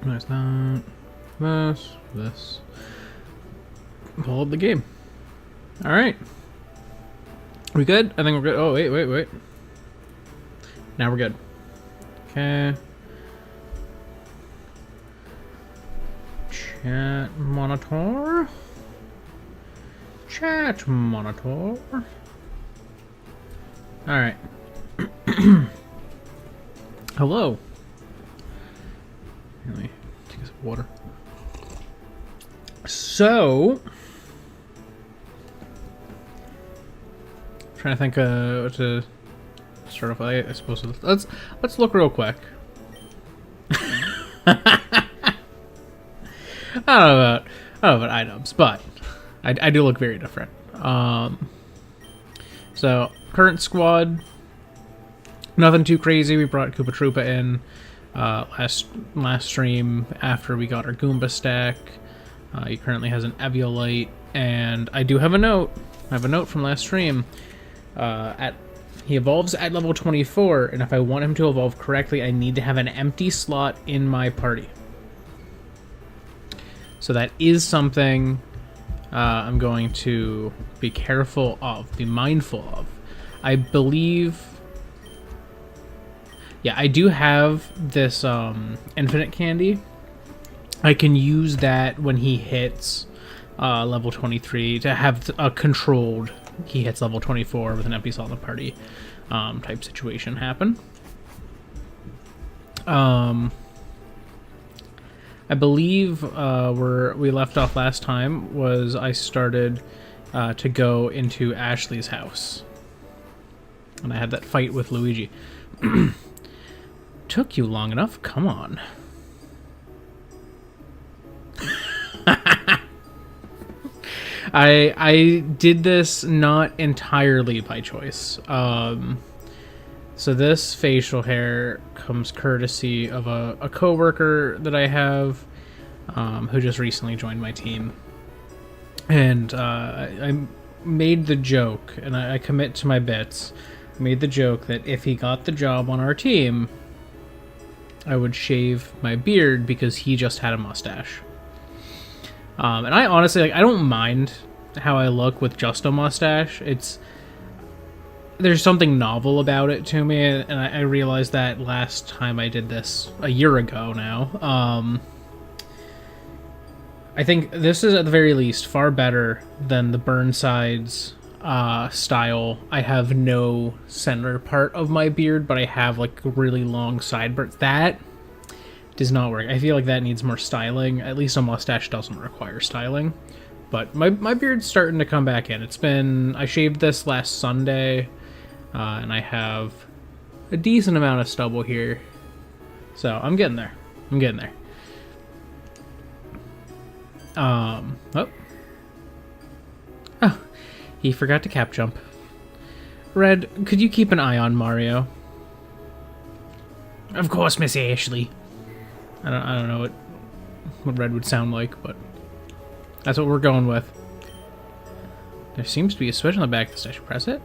There's that. This. Pull up the game. All right. We good? I think we're good. Oh, wait. Now we're good. Okay. Chat monitor. Chat monitor. All right. Hello. Let me take a sip of water. So, trying to think what to start off with. I suppose let's look real quick. I don't know about items, but I do look very different. So current squad, nothing too crazy. We brought Koopa Troopa in last stream after we got our Goomba stack. He currently has an Eviolite, and I do have a note. I have a note from last stream. He evolves at level 24, and if I want him to evolve correctly, I need to have an empty slot in my party. So that is something I'm going to be careful of, be mindful of. I believe... Yeah, I do have this infinite candy. I can use that when he hits level 23 to have a controlled, he hits level 24 with an empty slot in the party type situation happen. I believe where we left off last time was I started to go into Ashley's house. And I had that fight with Luigi. Took you long enough? Come on. I did this not entirely by choice. So this facial hair comes courtesy of a coworker that I have who just recently joined my team. And I made the joke, and I commit to my bits, made the joke that if he got the job on our team, I would shave my beard because he just had a mustache. And I honestly, I don't mind how I look with just a mustache. There's something novel about it to me, and I realized that last time I did this a year ago now. I think this is at the very least far better than the Burnside's style. I have no center part of my beard, but I have like really long sideburns. That does not work. I feel like that needs more styling. At least a mustache doesn't require styling. But my beard's starting to come back in. I shaved this last Sunday, and I have a decent amount of stubble here. So I'm getting there. Oh, he forgot to cap jump. Red, could you keep an eye on Mario? Of course, Miss Ashley. I don't know what Red would sound like, but that's what we're going with. There seems to be a switch on the back of the station. Press it.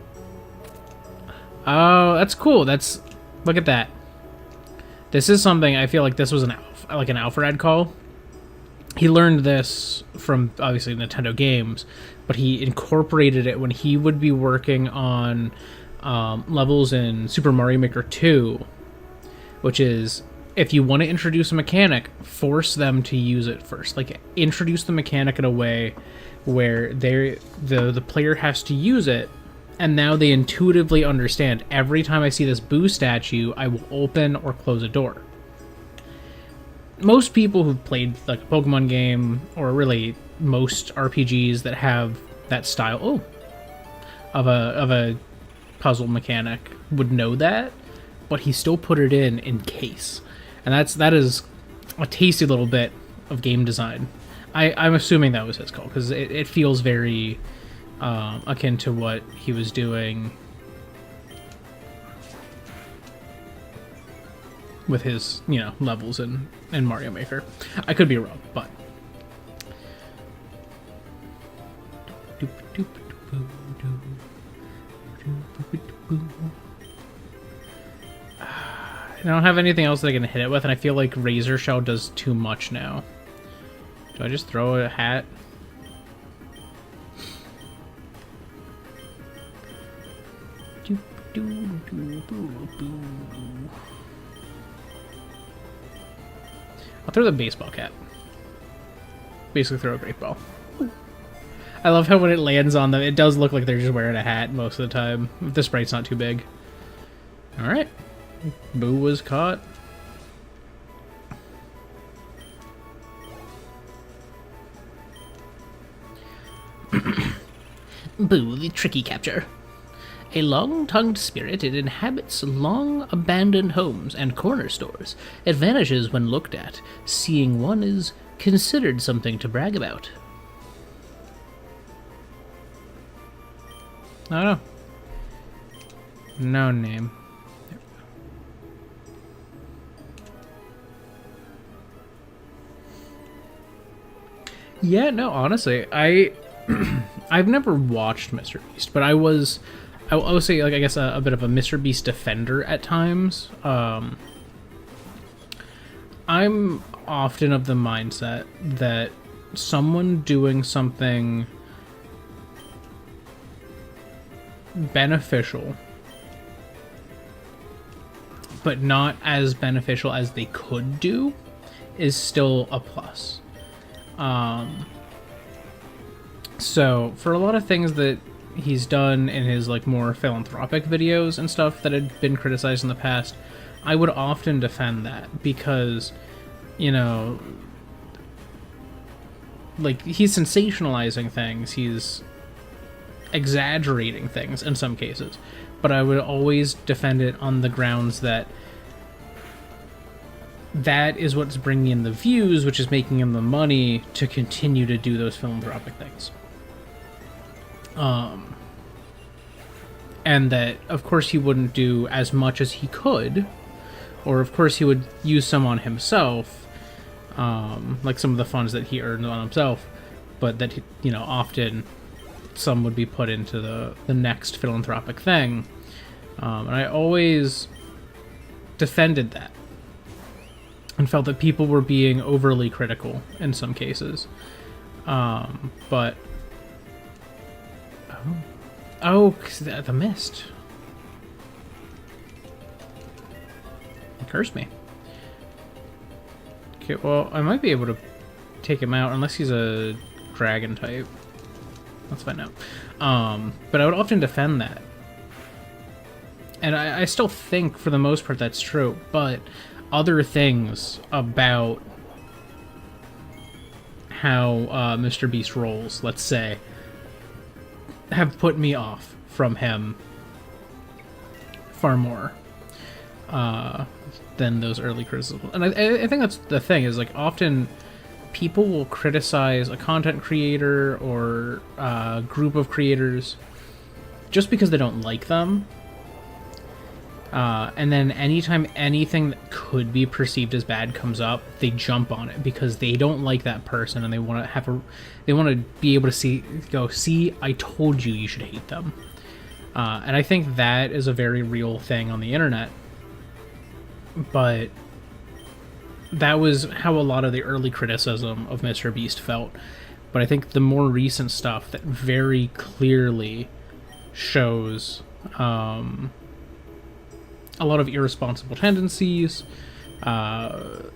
Oh, that's cool. Look at that. This is something I feel like this was an Alpharad call. He learned this from obviously Nintendo games, but he incorporated it when he would be working on levels in Super Mario Maker 2, which is, if you want to introduce a mechanic, force them to use it first. Like, introduce the mechanic in a way where the player has to use it, and now they intuitively understand, every time I see this Boo statue, I will open or close a door. Most people who've played like a Pokemon game, or really most RPGs that have that style of a puzzle mechanic, would know that, but he still put it in case. And that is a tasty little bit of game design. I'm assuming that was his call, because it feels very akin to what he was doing with his, levels in Mario Maker. I could be wrong, but... I don't have anything else that I can hit it with, and I feel like Razor Shell does too much now. Do I just throw a hat? I'll throw the baseball cap. Basically throw a great ball. I love how when it lands on them, it does look like they're just wearing a hat most of the time. If the sprite's not too big. Alright. Boo was caught. Boo, the tricky capture. A long-tongued spirit, it inhabits long-abandoned homes and corner stores. It vanishes when looked at. Seeing one is considered something to brag about. I don't know. No name. Yeah, no, honestly, I've never watched Mr. Beast, but I would say, like, I guess a bit of a Mr. Beast defender at times. I'm often of the mindset that someone doing something beneficial, but not as beneficial as they could do, is still a plus. So for a lot of things that he's done in his like more philanthropic videos and stuff that had been criticized in the past, I would often defend that because, you know, like, he's sensationalizing things, he's exaggerating things in some cases, but I would always defend it on the grounds that that is what's bringing in the views, which is making him the money to continue to do those philanthropic things. And that, of course, he wouldn't do as much as he could, or of course he would use some on himself, like some of the funds that he earned on himself, but that, you know, often some would be put into the next philanthropic thing. And I always defended that and felt that people were being overly critical in some cases. But the mist. It cursed me. Okay, well, I might be able to take him out unless he's a dragon type. Let's find out. But I would often defend that. And I still think, for the most part, that's true. But other things about how Mr. Beast rolls, let's say, have put me off from him far more than those early criticisms. And I think that's the thing, is like, often people will criticize a content creator or a group of creators just because they don't like them. And then anytime anything that could be perceived as bad comes up, they jump on it because they don't like that person and they want to be able to see, I told you you should hate them. And I think that is a very real thing on the internet. But that was how a lot of the early criticism of Mr. Beast felt. But I think the more recent stuff that very clearly shows a lot of irresponsible tendencies, bad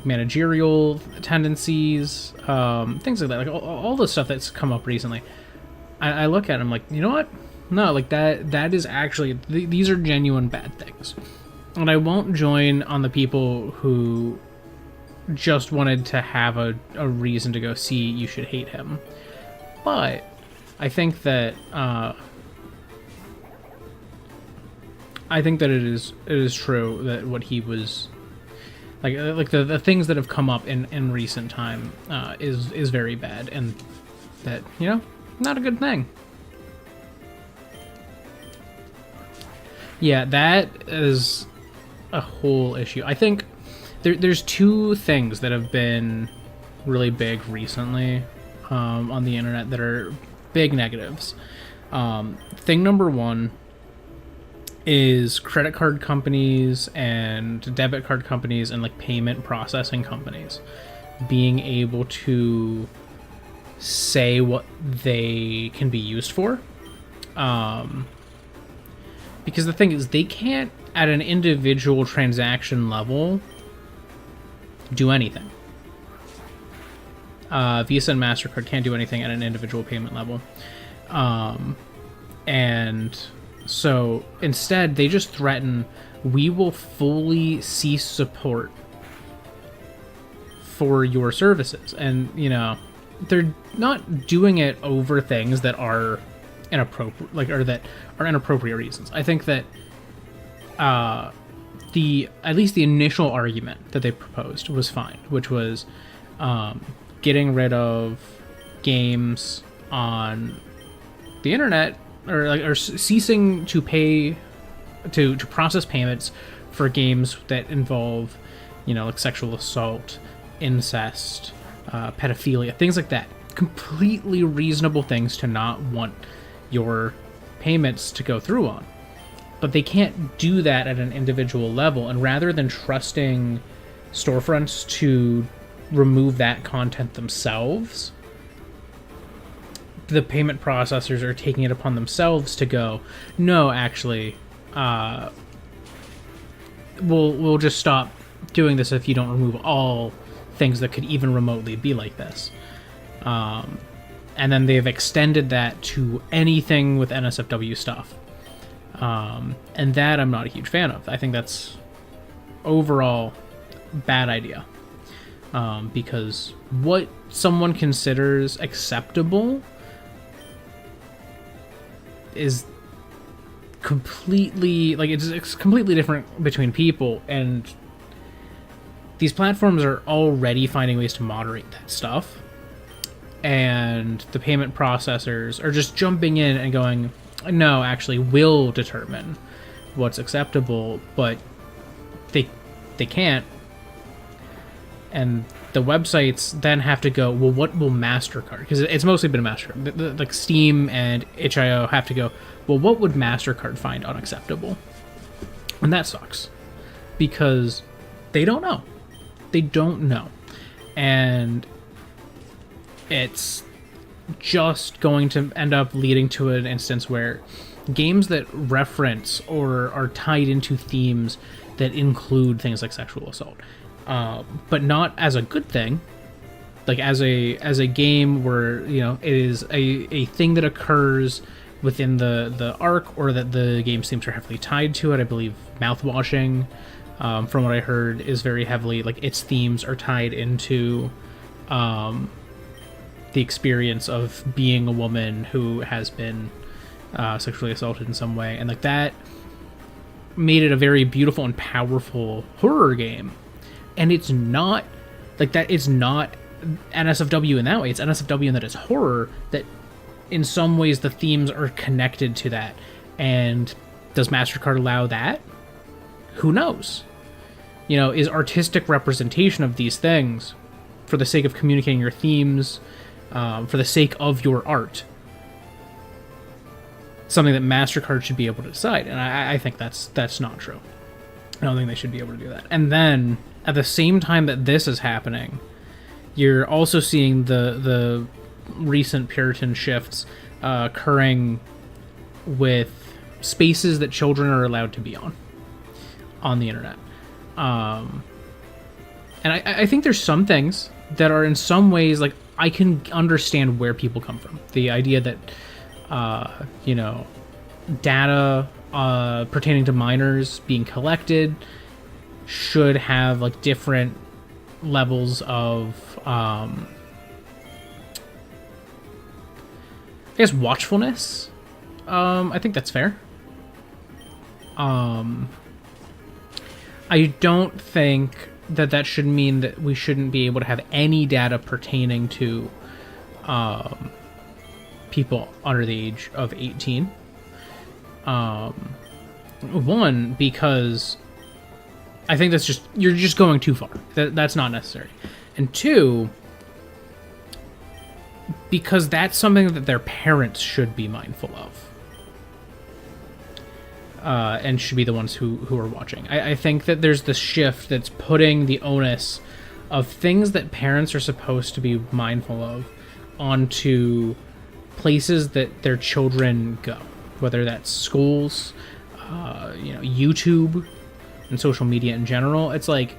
managerial tendencies, things like that, like all the stuff that's come up recently. I look at them like, you know what? No, like that is actually, these are genuine bad things. And I won't join on the people who just wanted to have a reason to go see you should hate him. But I think that it is true that what he was like the things that have come up in recent time is very bad, and that, you know, not a good thing. Yeah, that is a whole issue. I think there's two things that have been really big recently on the internet that are big negatives. Thing number one is credit card companies and debit card companies and like payment processing companies being able to say what they can be used for. Because the thing is, they can't at an individual transaction level do anything. Visa and MasterCard can't do anything at an individual payment level. And so instead, they just threaten, we will fully cease support for your services. And, you know, they're not doing it over things that are inappropriate, like, or that are inappropriate reasons. I think that at least the initial argument that they proposed was fine, which was getting rid of games on the internet, or ceasing to pay to process payments for games that involve, you know, like sexual assault, incest, pedophilia, things like that. Completely reasonable things to not want your payments to go through on. But they can't do that at an individual level, and rather than trusting storefronts to remove that content themselves, the payment processors are taking it upon themselves to go, no, actually, we'll just stop doing this if you don't remove all things that could even remotely be like this. And then they've extended that to anything with NSFW stuff. And that I'm not a huge fan of. I think that's overall bad idea. Because what someone considers acceptable is completely, like, it's completely different between people, and these platforms are already finding ways to moderate that stuff, and the payment processors are just jumping in and going, no, actually, we'll determine what's acceptable, but they can't. And the websites then have to go, well, what will MasterCard? Because it's mostly been MasterCard. Like Steam and itch.io have to go, well, what would MasterCard find unacceptable? And that sucks. Because they don't know. They don't know. And it's just going to end up leading to an instance where games that reference or are tied into themes that include things like sexual assault, but not as a good thing, like as a game where, you know, it is a thing that occurs within the arc, or that the game themes are heavily tied to it. I believe mouthwashing, from what I heard, is very heavily, like, its themes are tied into the experience of being a woman who has been sexually assaulted in some way, and like that made it a very beautiful and powerful horror game. And it's not like that. It's not NSFW in that way. It's NSFW in that it's horror, that in some ways the themes are connected to that. And does MasterCard allow that? Who knows? You know, is artistic representation of these things, for the sake of communicating your themes, for the sake of your art, something that MasterCard should be able to decide? And I think that's not true. I don't think they should be able to do that. And then, at the same time that this is happening, you're also seeing the recent Puritan shifts occurring with spaces that children are allowed to be on the internet. And I think there's some things that are in some ways, like, I can understand where people come from. The idea that, you know, data pertaining to minors being collected should have, like, different levels of, I guess, watchfulness. I think that's fair. I don't think that should mean that we shouldn't be able to have any data pertaining to people under the age of 18. One, because I think that's you're just going too far. That's not necessary. And two, because that's something that their parents should be mindful of. And should be the ones who are watching. I think that there's this shift that's putting the onus of things that parents are supposed to be mindful of onto places that their children go, whether that's schools, YouTube, and social media in general. It's like,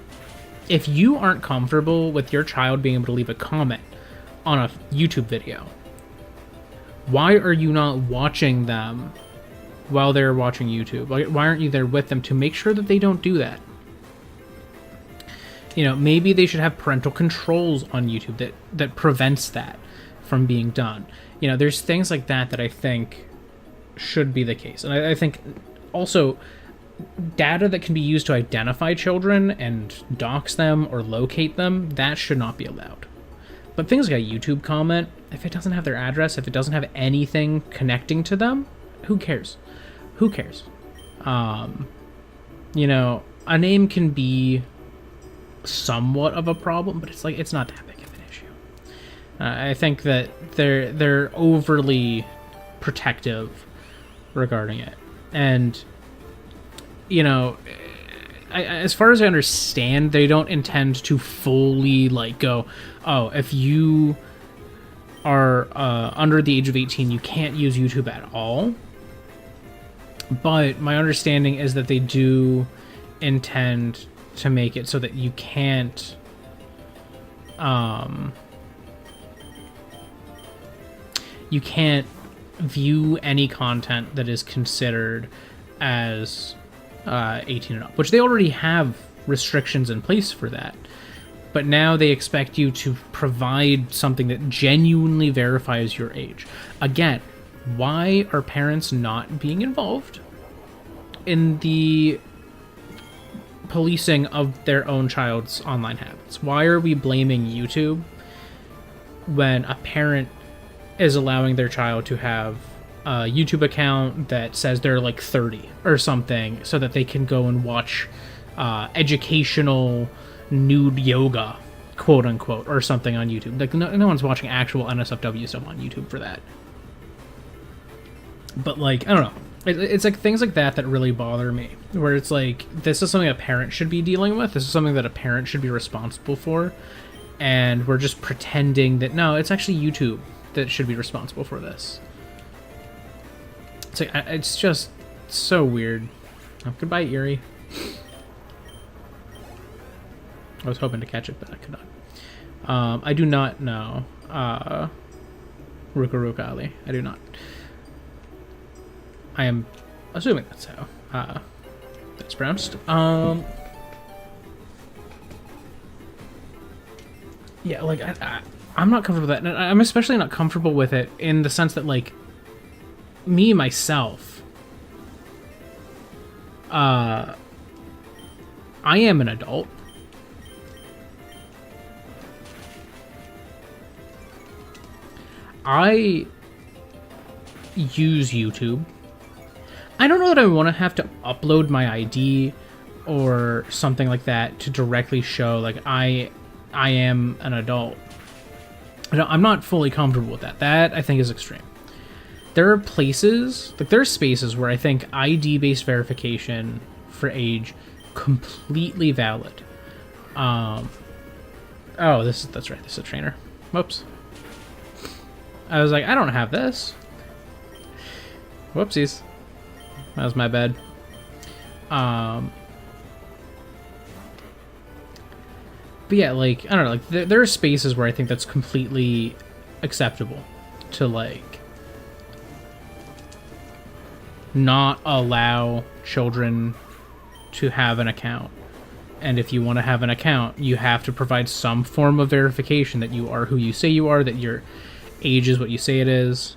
if you aren't comfortable with your child being able to leave a comment on a YouTube video, why are you not watching them while they're watching YouTube? Like, why aren't you there with them to make sure that they don't do that? Maybe they should have parental controls on YouTube that prevents that from being done. There's things like that I think should be the case. And I think also data that can be used to identify children and dox them or locate them, that should not be allowed. But things like a YouTube comment, if it doesn't have their address, if it doesn't have anything connecting to them, who cares? Who cares? A name can be somewhat of a problem, but it's not that big of an issue. I think that they're overly protective regarding it. And, as far as I understand, they don't intend to fully go, oh, if you are under the age of 18, you can't use YouTube at all. But my understanding is that they do intend to make it so that you can't view any content that is considered as 18 and up, which they already have restrictions in place for that. But now they expect you to provide something that genuinely verifies your age. Again, why are parents not being involved in the policing of their own child's online habits? Why are we blaming YouTube when a parent is allowing their child to have a YouTube account that says they're 30 or something, so that they can go and watch educational nude yoga, quote unquote, or something on YouTube? No one's watching actual NSFW stuff on YouTube for that. But I don't know. It's things like that really bother me, where it's this is something a parent should be dealing with. This is something that a parent should be responsible for. And we're just pretending that, no, it's actually YouTube that should be responsible for this. It's just so weird. Oh, goodbye, Erie. I was hoping to catch it, but I could not. I do not know Ruka Ali. I do not. I am assuming that's how that's pronounced. Yeah, I'm not comfortable with that. And I'm especially not comfortable with it in the sense that, me, myself, I am an adult. I use YouTube. I don't know that I want to have to upload my ID or something like that to directly show I am an adult. I'm not fully comfortable with that. That I think is extreme. There are places, there are spaces where I think ID-based verification for age completely valid. Oh, that's right. This is a trainer. Whoops. I was I don't have this. Whoopsies. That was my bad. But yeah, I don't know, there are spaces where I think that's completely acceptable to, not allow children to have an account. And if you want to have an account, you have to provide some form of verification that you are who you say you are, that your age is what you say it is.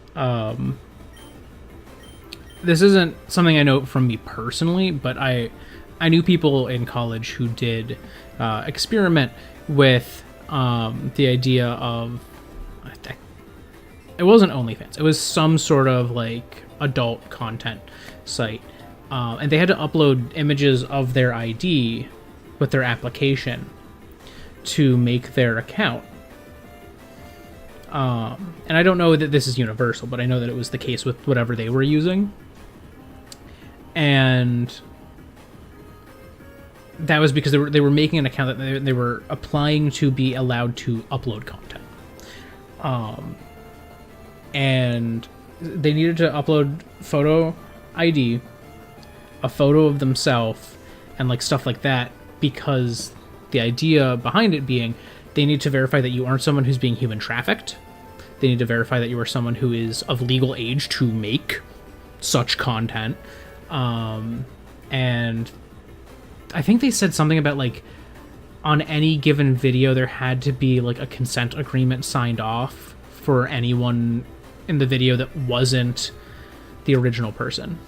This isn't something I know from me personally, but I knew people in college who did experiment with the idea of, it wasn't OnlyFans, it was some sort of adult content site, and they had to upload images of their ID with their application to make their account. And I don't know that this is universal, but I know that it was the case with whatever they were using. And that was because they were making an account that they were applying to be allowed to upload content. And they needed to upload photo ID, a photo of themselves, and like stuff like that, because the idea behind it being they need to verify that you aren't someone who's being human trafficked. They need to verify that you are someone who is of legal age to make such content. And I think they said something about like on any given video there had to be like a consent agreement signed off for anyone in the video that wasn't the original person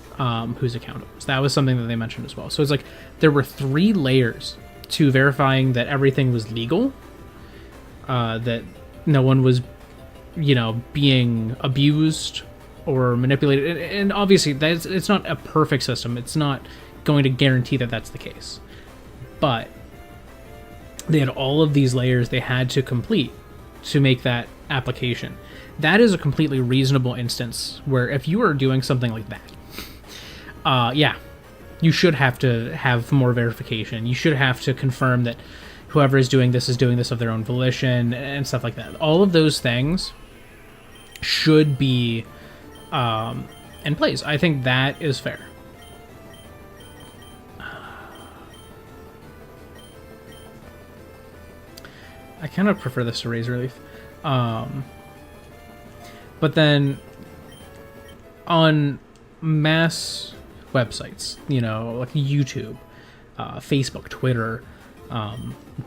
whose account it was. That was something that they mentioned as well. So it's like there were 3 layers to verifying that everything was legal, that no one was, being abused or manipulated. And obviously it's not a perfect system. It's not going to guarantee that that's the case. But they had all of these layers they had to complete to make that application. That is a completely reasonable instance where if you are doing something like that, you should have to have more verification. You should have to confirm that whoever is doing this of their own volition and stuff like that. All of those things should be in place. I think that is fair. I kind of prefer this to Razor Leaf. But then on mass websites, like YouTube, Facebook, Twitter,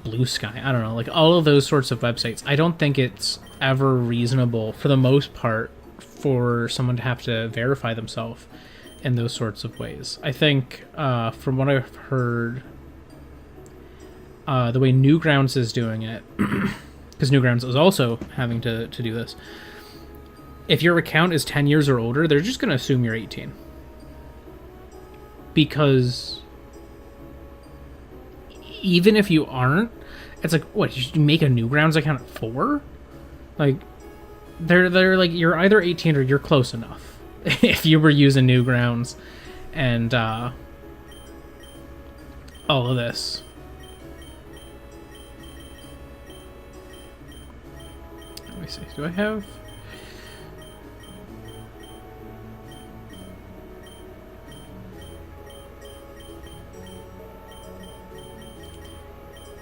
Blue Sky, I don't know, like all of those sorts of websites, I don't think it's ever reasonable for the most part for someone to have to verify themselves in those sorts of ways. I think from what I've heard, the way Newgrounds is doing it, because Newgrounds is also having to do this, if your account is 10 years or older, they're just going to assume you're 18. Because even if you aren't, it's like, what, you make a Newgrounds account at 4? Like, they're like, you're either 18 or you're close enough. If you were using Newgrounds and all of this. Let me see, do I have...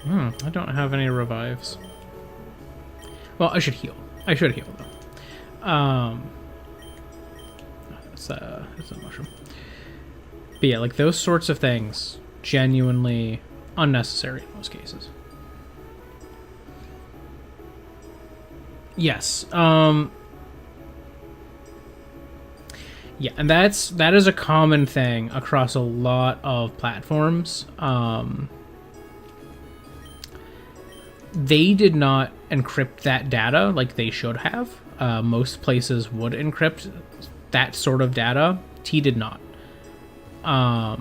I don't have any revives. Well, I should heal. I should heal, though. That's a mushroom. But yeah, like, those sorts of things, genuinely unnecessary in most cases. Yes. Yeah, and that is a common thing across a lot of platforms. They did not encrypt that data like they should have. Most places would encrypt that sort of data. T did not. I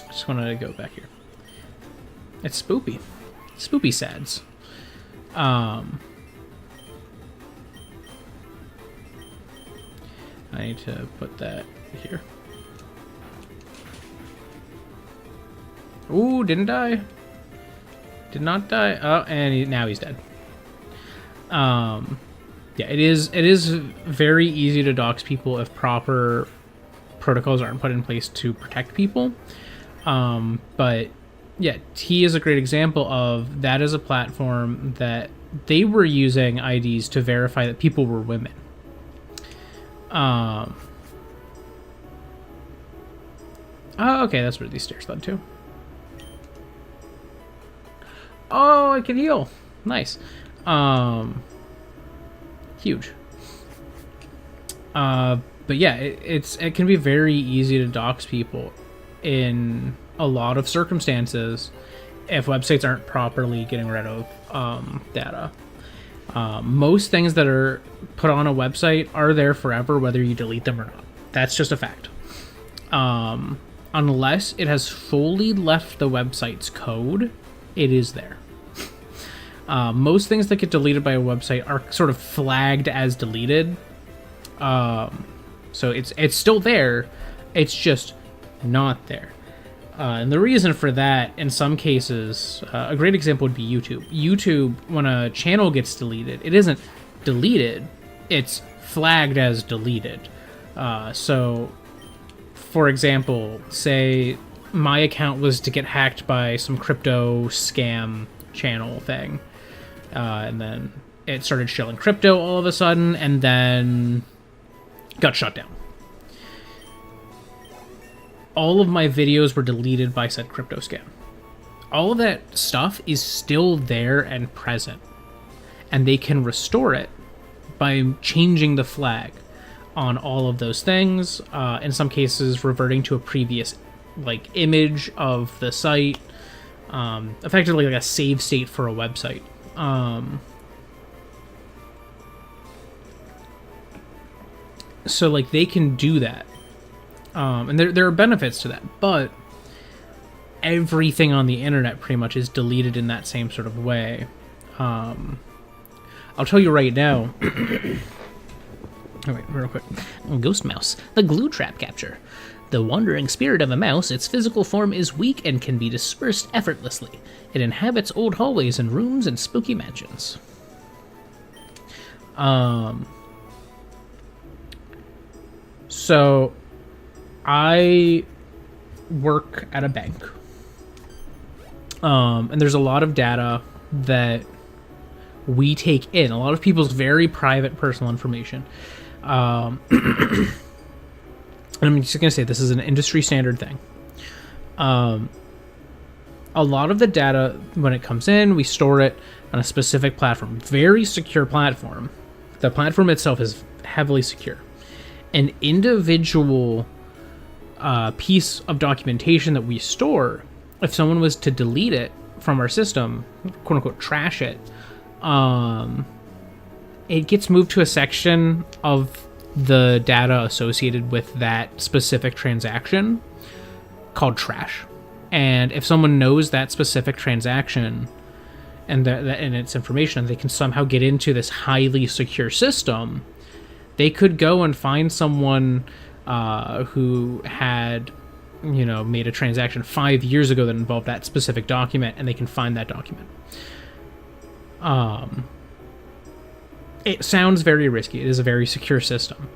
just wanted to go back here. It's spoopy. Spoopy sads. I need to put that here. Ooh, didn't die. Did not die. Oh, and now he's dead. Yeah, it is very easy to dox people if proper protocols aren't put in place to protect people. But yeah, T is a great example of that is a platform that they were using IDs to verify that people were women. Oh, okay, that's where these stairs led to. Oh, I can heal. Nice. Huge. But yeah, it can be very easy to dox people in a lot of circumstances if websites aren't properly getting rid of data. Most things that are put on a website are there forever, whether you delete them or not. That's just a fact. Unless it has fully left the website's code, it is there. Most things that get deleted by a website are sort of flagged as deleted. So it's still there, it's just not there. And the reason for that, in some cases, a great example would be YouTube. YouTube, when a channel gets deleted, it isn't deleted, it's flagged as deleted. So, for example, say my account was to get hacked by some crypto scam channel thing, and then it started shilling crypto all of a sudden, and then got shut down. All of my videos were deleted by said crypto scam. All of that stuff is still there and present, and they can restore it by changing the flag on all of those things. In some cases, reverting to a previous image of the site, effectively like a save state for a website. So they can do that. And there are benefits to that, but everything on the internet pretty much is deleted in that same sort of way. I'll tell you right now. Oh, wait, real quick. Ghost Mouse, the glue trap capture. The wandering spirit of a mouse, its physical form is weak and can be dispersed effortlessly. It inhabits old hallways and rooms and spooky mansions. So I work at a bank, and there's a lot of data that we take in, a lot of people's very private personal information. And I'm just going to say this is an industry standard thing. A lot of the data, when it comes in, we store it on a specific platform, very secure platform. The platform itself is heavily secure. An individual piece of documentation that we store, if someone was to delete it from our system, quote unquote trash it, it gets moved to a section of the data associated with that specific transaction called trash. And if someone knows that specific transaction and its information, they can somehow get into this highly secure system. They could go and find someone who had, made a transaction 5 years ago that involved that specific document, and they can find that document. It sounds very risky. It is a very secure system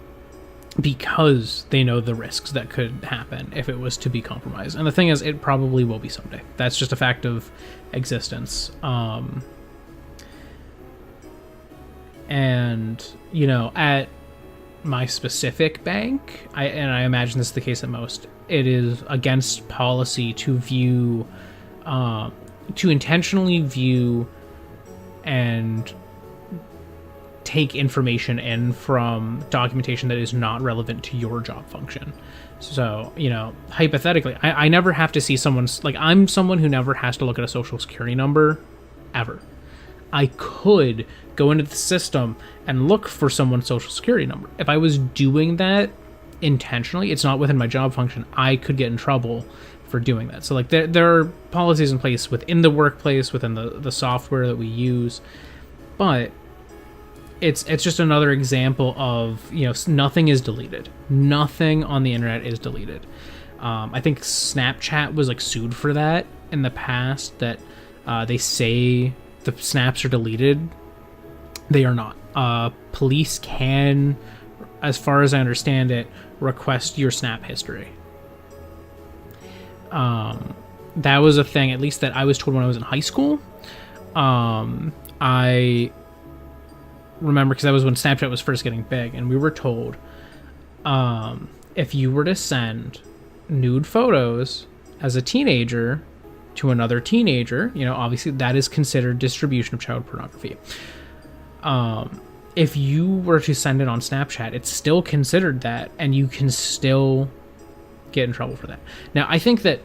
because they know the risks that could happen if it was to be compromised. And the thing is, it probably will be someday. That's just a fact of existence. And, at my specific bank, I imagine this is the case at most, it is against policy to view, to intentionally view and take information in from documentation that is not relevant to your job function. So, hypothetically, I never have to see someone's, I'm someone who never has to look at a social security number, ever. I could go into the system and look for someone's social security number. If I was doing that intentionally, it's not within my job function, I could get in trouble for doing that. So, there are policies in place within the workplace, within the software that we use, but it's just another example of, nothing is deleted. Nothing on the internet is deleted. I think Snapchat was sued for that in the past, that they say the snaps are deleted. They are not. Police can, as far as I understand it, request your Snap history. That was a thing, at least that I was told when I was in high school. I remember, because that was when Snapchat was first getting big, and we were told, if you were to send nude photos as a teenager to another teenager, obviously that is considered distribution of child pornography. If you were to send it on Snapchat, it's still considered that, and you can still get in trouble for that. Now, I think that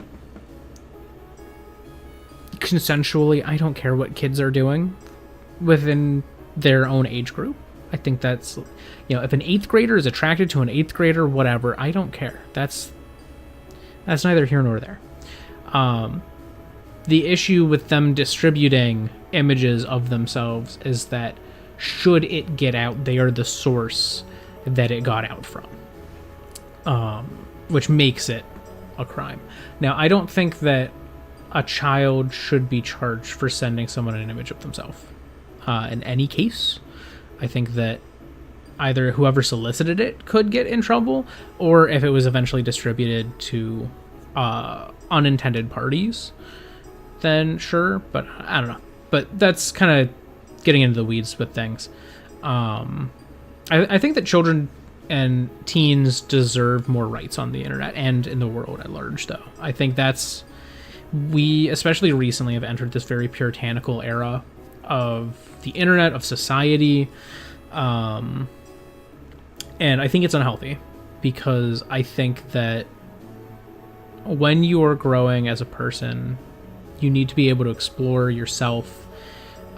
consensually, I don't care what kids are doing within their own age group. I think that's, if an 8th grader is attracted to an 8th grader, whatever, I don't care. That's neither here nor there. The issue with them distributing images of themselves is that should it get out, they are the source that it got out from, which makes it a crime. Now, I don't think that a child should be charged for sending someone an image of themselves. In any case, I think that either whoever solicited it could get in trouble, or if it was eventually distributed to unintended parties, then sure, but I don't know. But that's kind of getting into the weeds with things. I think that children and teens deserve more rights on the internet and in the world at large, though. I think we, especially recently, have entered this very puritanical era of the internet, of society, and I think it's unhealthy, because I think that when you are growing as a person, you need to be able to explore yourself.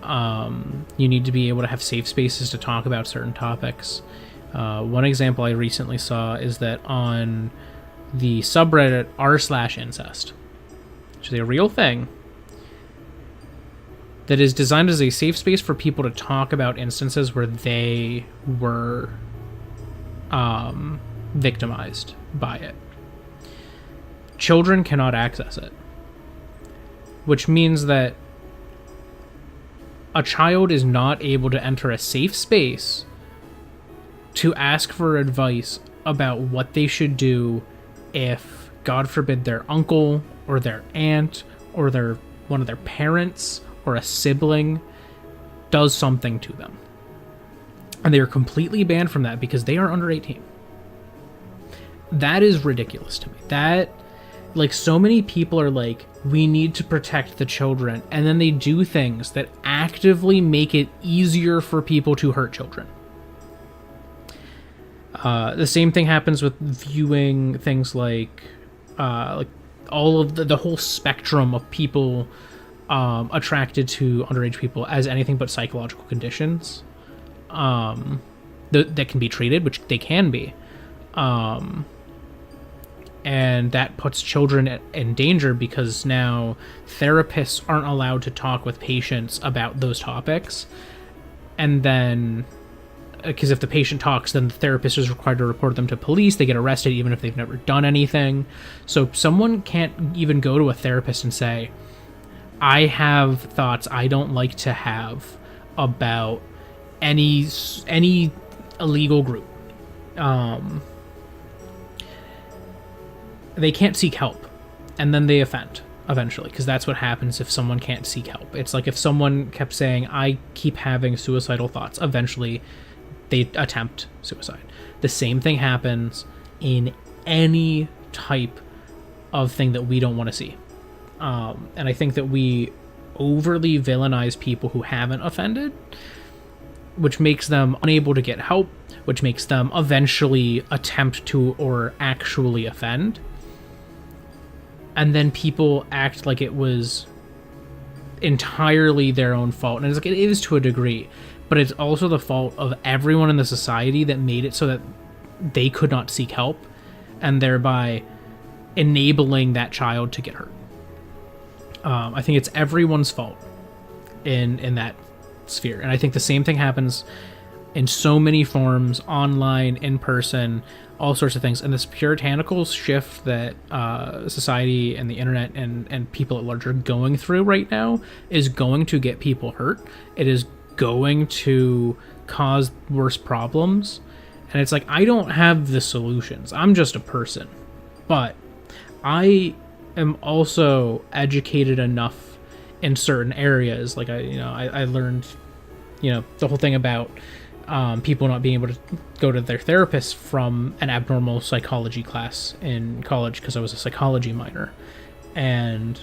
You need to be able to have safe spaces to talk about certain topics. One example I recently saw is that on the subreddit r/incest, which is a real thing, that is designed as a safe space for people to talk about instances where they were victimized by it. Children cannot access it, which means that a child is not able to enter a safe space to ask for advice about what they should do if, God forbid, their uncle or their aunt or one of their parents or a sibling does something to them. And they are completely banned from that because they are under 18. That is ridiculous to me. That, like, so many people are like, we need to protect the children, and then they do things that actively make it easier for people to hurt children. The same thing happens with viewing things like all of the whole spectrum of people attracted to underage people as anything but psychological conditions that can be treated, which they can be. And that puts children in danger because now therapists aren't allowed to talk with patients about those topics. And then, because if the patient talks, then the therapist is required to report them to police. They get arrested even if they've never done anything. So someone can't even go to a therapist and say, I have thoughts I don't like to have about any illegal group. They can't seek help, and then they offend eventually, because that's what happens if someone can't seek help. It's like if someone kept saying, I keep having suicidal thoughts, eventually they attempt suicide. The same thing happens in any type of thing that we don't want to see. And I think that we overly villainize people who haven't offended, which makes them unable to get help, which makes them eventually attempt to or actually offend. And then people act like it was entirely their own fault. And it's like, it is to a degree, but it's also the fault of everyone in the society that made it so that they could not seek help, and thereby enabling that child to get hurt. I think it's everyone's fault in that sphere. And I think the same thing happens in so many forms, online, in person, all sorts of things. And this puritanical shift that society and the internet and people at large are going through right now is going to get people hurt. It is going to cause worse problems. And it's like, I don't have the solutions. I'm just a person. But I am also educated enough in certain areas. Like I learned, the whole thing about people not being able to go to their therapist from an abnormal psychology class in college, because I was a psychology minor. And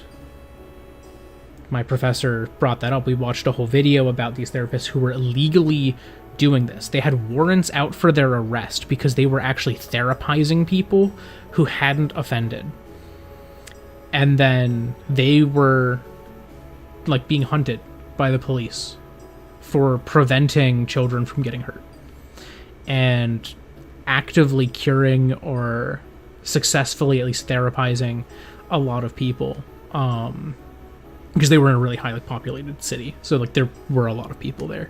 my professor brought that up. We watched a whole video about these therapists who were illegally doing this. They had warrants out for their arrest because they were actually therapizing people who hadn't offended. And then they were like being hunted by the police for preventing children from getting hurt and actively curing or successfully at least therapizing a lot of people. because they were in a really highly populated city, so like there were a lot of people there.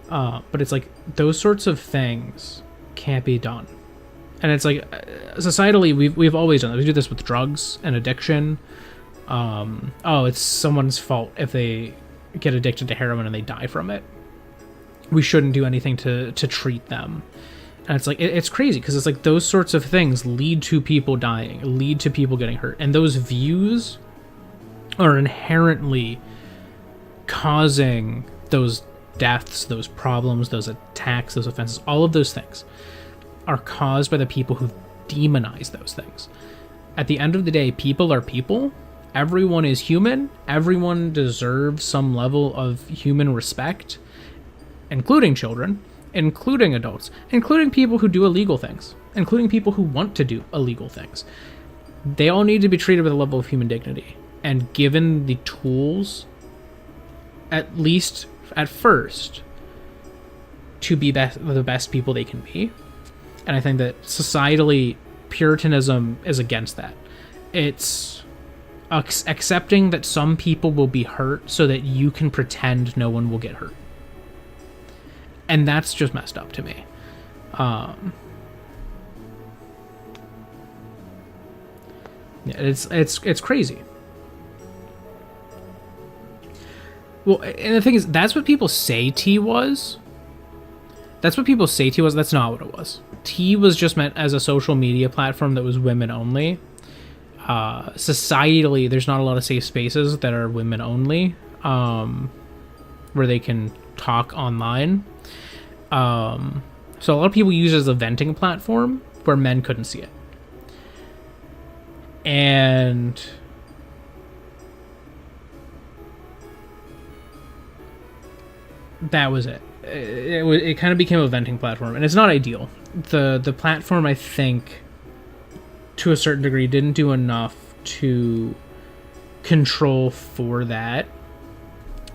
But it's like those sorts of things can't be done, and it's like societally we've always done it. We do this with drugs and addiction. It's someone's fault if they get addicted to heroin and they die from it. We shouldn't do anything to treat them. And it's like, it's crazy because it's like those sorts of things lead to people dying, lead to people getting hurt. And those views are inherently causing those deaths, those problems, those attacks, those offenses. All of those things are caused by the people who demonize those things. At the end of the day, people are people. Everyone is human. Everyone deserves some level of human respect, including children, including adults, including people who do illegal things, including people who want to do illegal things. They all need to be treated with a level of human dignity and given the tools, at least at first, to be the best people they can be. And I think that societally, Puritanism is against that. It's accepting that some people will be hurt so that you can pretend no one will get hurt. And that's just messed up to me. Yeah, it's crazy. Well, and the thing is, that's what people say T was. That's what people say T was. That's not what it was. T was just meant as a social media platform that was women only. Societally, there's not a lot of safe spaces that are women only, where they can talk online. So a lot of people use it as a venting platform where men couldn't see it. And that was it. It kind of became a venting platform, and it's not ideal. The platform, I think, to a certain degree, didn't do enough to control for that.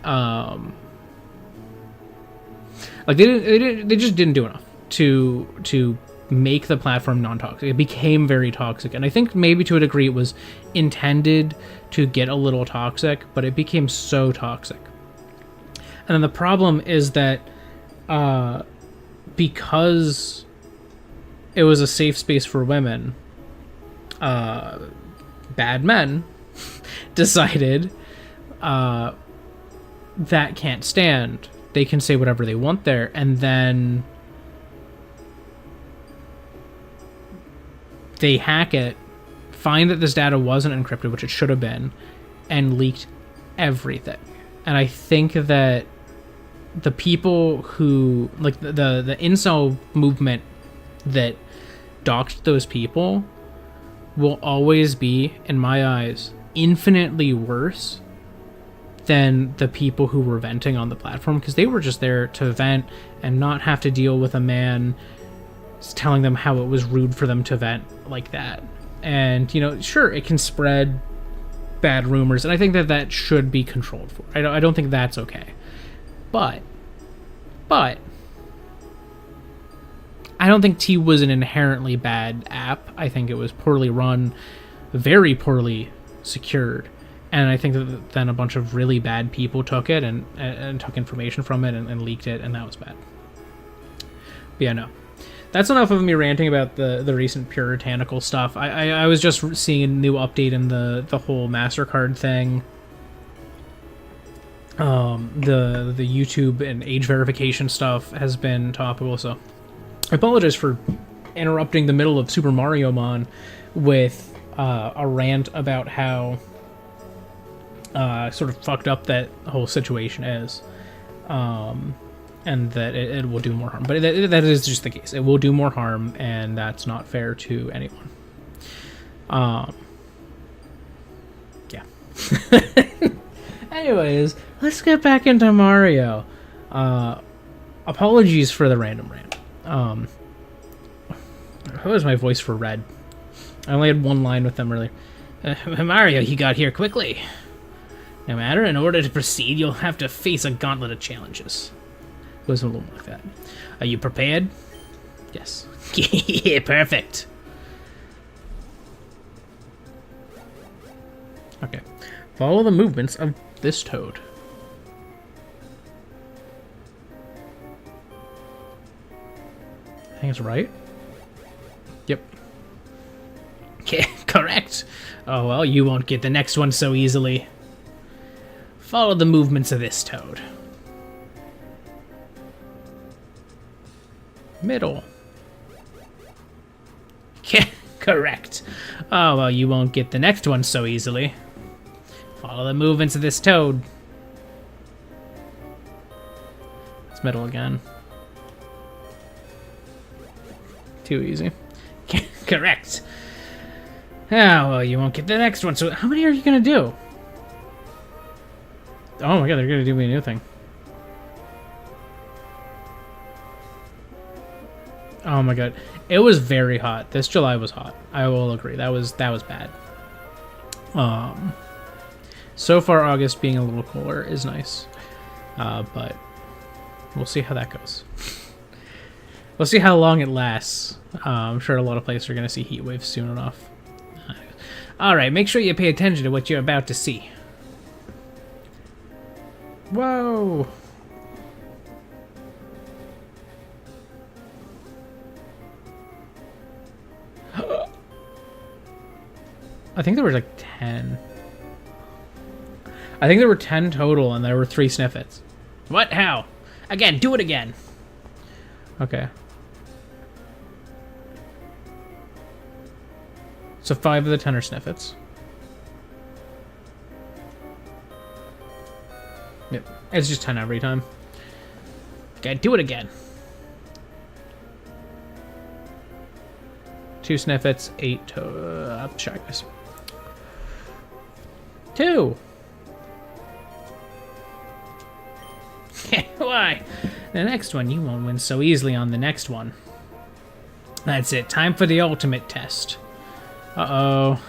Like they just didn't do enough to make the platform non-toxic. It became very toxic, and I think maybe to a degree it was intended to get a little toxic, but it became so toxic. And then the problem is that because it was a safe space for women, bad men decided that can't stand. They can say whatever they want there, and then they hack it, find that this data wasn't encrypted, which it should have been, and leaked everything. And I think that the people who, like, the incel movement that doxed those people will always be, in my eyes, infinitely worse than the people who were venting on the platform, because they were just there to vent and not have to deal with a man telling them how it was rude for them to vent like that. And, you know, sure, it can spread bad rumors, and I think that that should be controlled for. I don't think that's okay. But I don't think T was an inherently bad app. I think it was poorly run, very poorly secured. And I think that then a bunch of really bad people took it and took information from it and leaked it, and that was bad. But yeah, no. That's enough of me ranting about the recent puritanical stuff. I was just seeing a new update in the whole MasterCard thing. The YouTube and age verification stuff has been topical, so I apologize for interrupting the middle of Super Mariomon with a rant about how sort of fucked up that whole situation is, and that it will do more harm. But that is just the case. It will do more harm, and that's not fair to anyone. Yeah. Anyways, let's get back into Mario. Apologies for the random rant. How was my voice for Red? I only had one line with them earlier. Mario, you got here quickly. No matter, in order to proceed, you'll have to face a gauntlet of challenges. It was a little more like that. Are you prepared? Yes. Yeah, perfect. Okay. Follow the movements of this toad? I think it's right. Yep. Okay, correct. Oh, well, you won't get the next one so easily. Follow the movements of this toad. Middle. Okay, correct. Oh, well, you won't get the next one so easily. Follow the movements of this toad. It's middle again. Too easy. Correct. Oh, well, you won't get the next one. So how many are you going to do? Oh my god, they're going to do me a new thing. Oh my god. It was very hot. This July was hot. I will agree. That was bad. So far August being a little cooler is nice. But we'll see how that goes. We'll see how long it lasts. I'm sure a lot of places are going to see heat waves soon enough. Alright, make sure you pay attention to what you're about to see. Whoa! I think there was like 10. I think there were 10 total and there were 3 sniffets. What? How? Again, do it again. Okay. So 5 of the 10 are sniffets. Yep. It's just 10 every time. Okay, do it again. 2 sniffets, 8 shaggers. 2! Why? The next one, you won't win so easily on the next one. That's it. Time for the ultimate test. Uh-oh.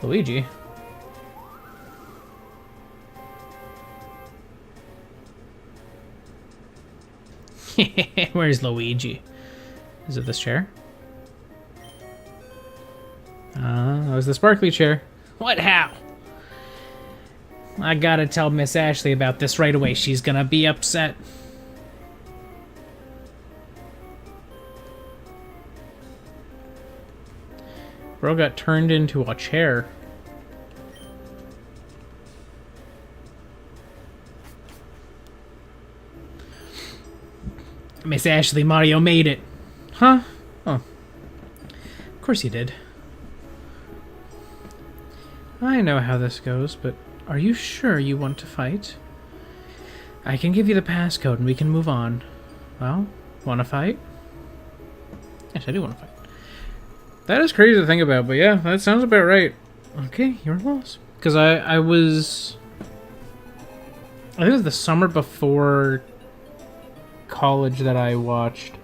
Luigi. Where's Luigi? Is it this chair? That was the sparkly chair. What? How? I gotta tell Miss Ashley about this right away. She's gonna be upset. Bro got turned into a chair. Miss Ashley, Mario made it. Huh? Oh. Of course he did. I know how this goes, but are you sure you want to fight? I can give you the passcode and we can move on. Well, want to fight? Yes, I do want to fight. That is crazy to think about, but yeah, that sounds about right. Okay, your loss. Because I was... I think it was the summer before college that I watched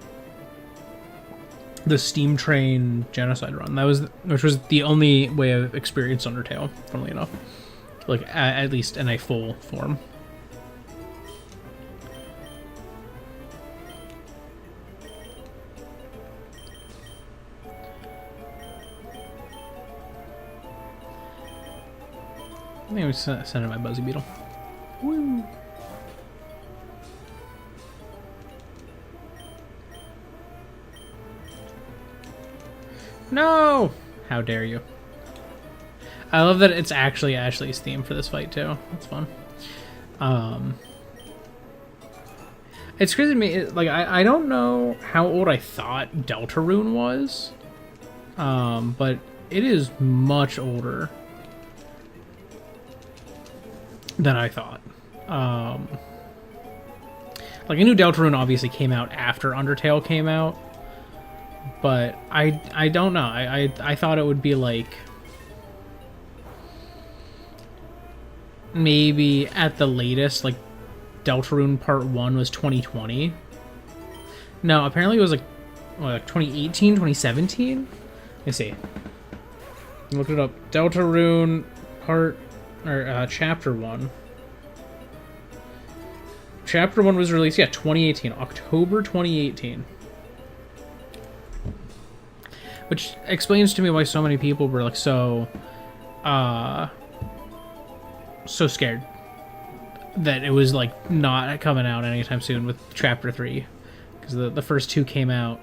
the Steam Train Genocide run. Which was the only way I've experienced Undertale, funnily enough. Like, at least in a full form. I think I was sending my Buzzy Beetle. Woo! No! How dare you. I love that it's actually Ashley's theme for this fight, too. That's fun. It's crazy to me. Like, I don't know how old I thought Deltarune was. But it is much older than I thought. Like, I knew Deltarune obviously came out after Undertale came out. But I don't know. I thought it would be like... maybe at the latest, like, Deltarune Part 1 was 2020. No, apparently it was like, what, 2018, 2017? Let me see. Look it up. Deltarune Chapter 1. Chapter 1 was released, yeah, 2018. October 2018. Which explains to me why so many people were like so scared that it was like not coming out anytime soon with Chapter 3, because the first two came out.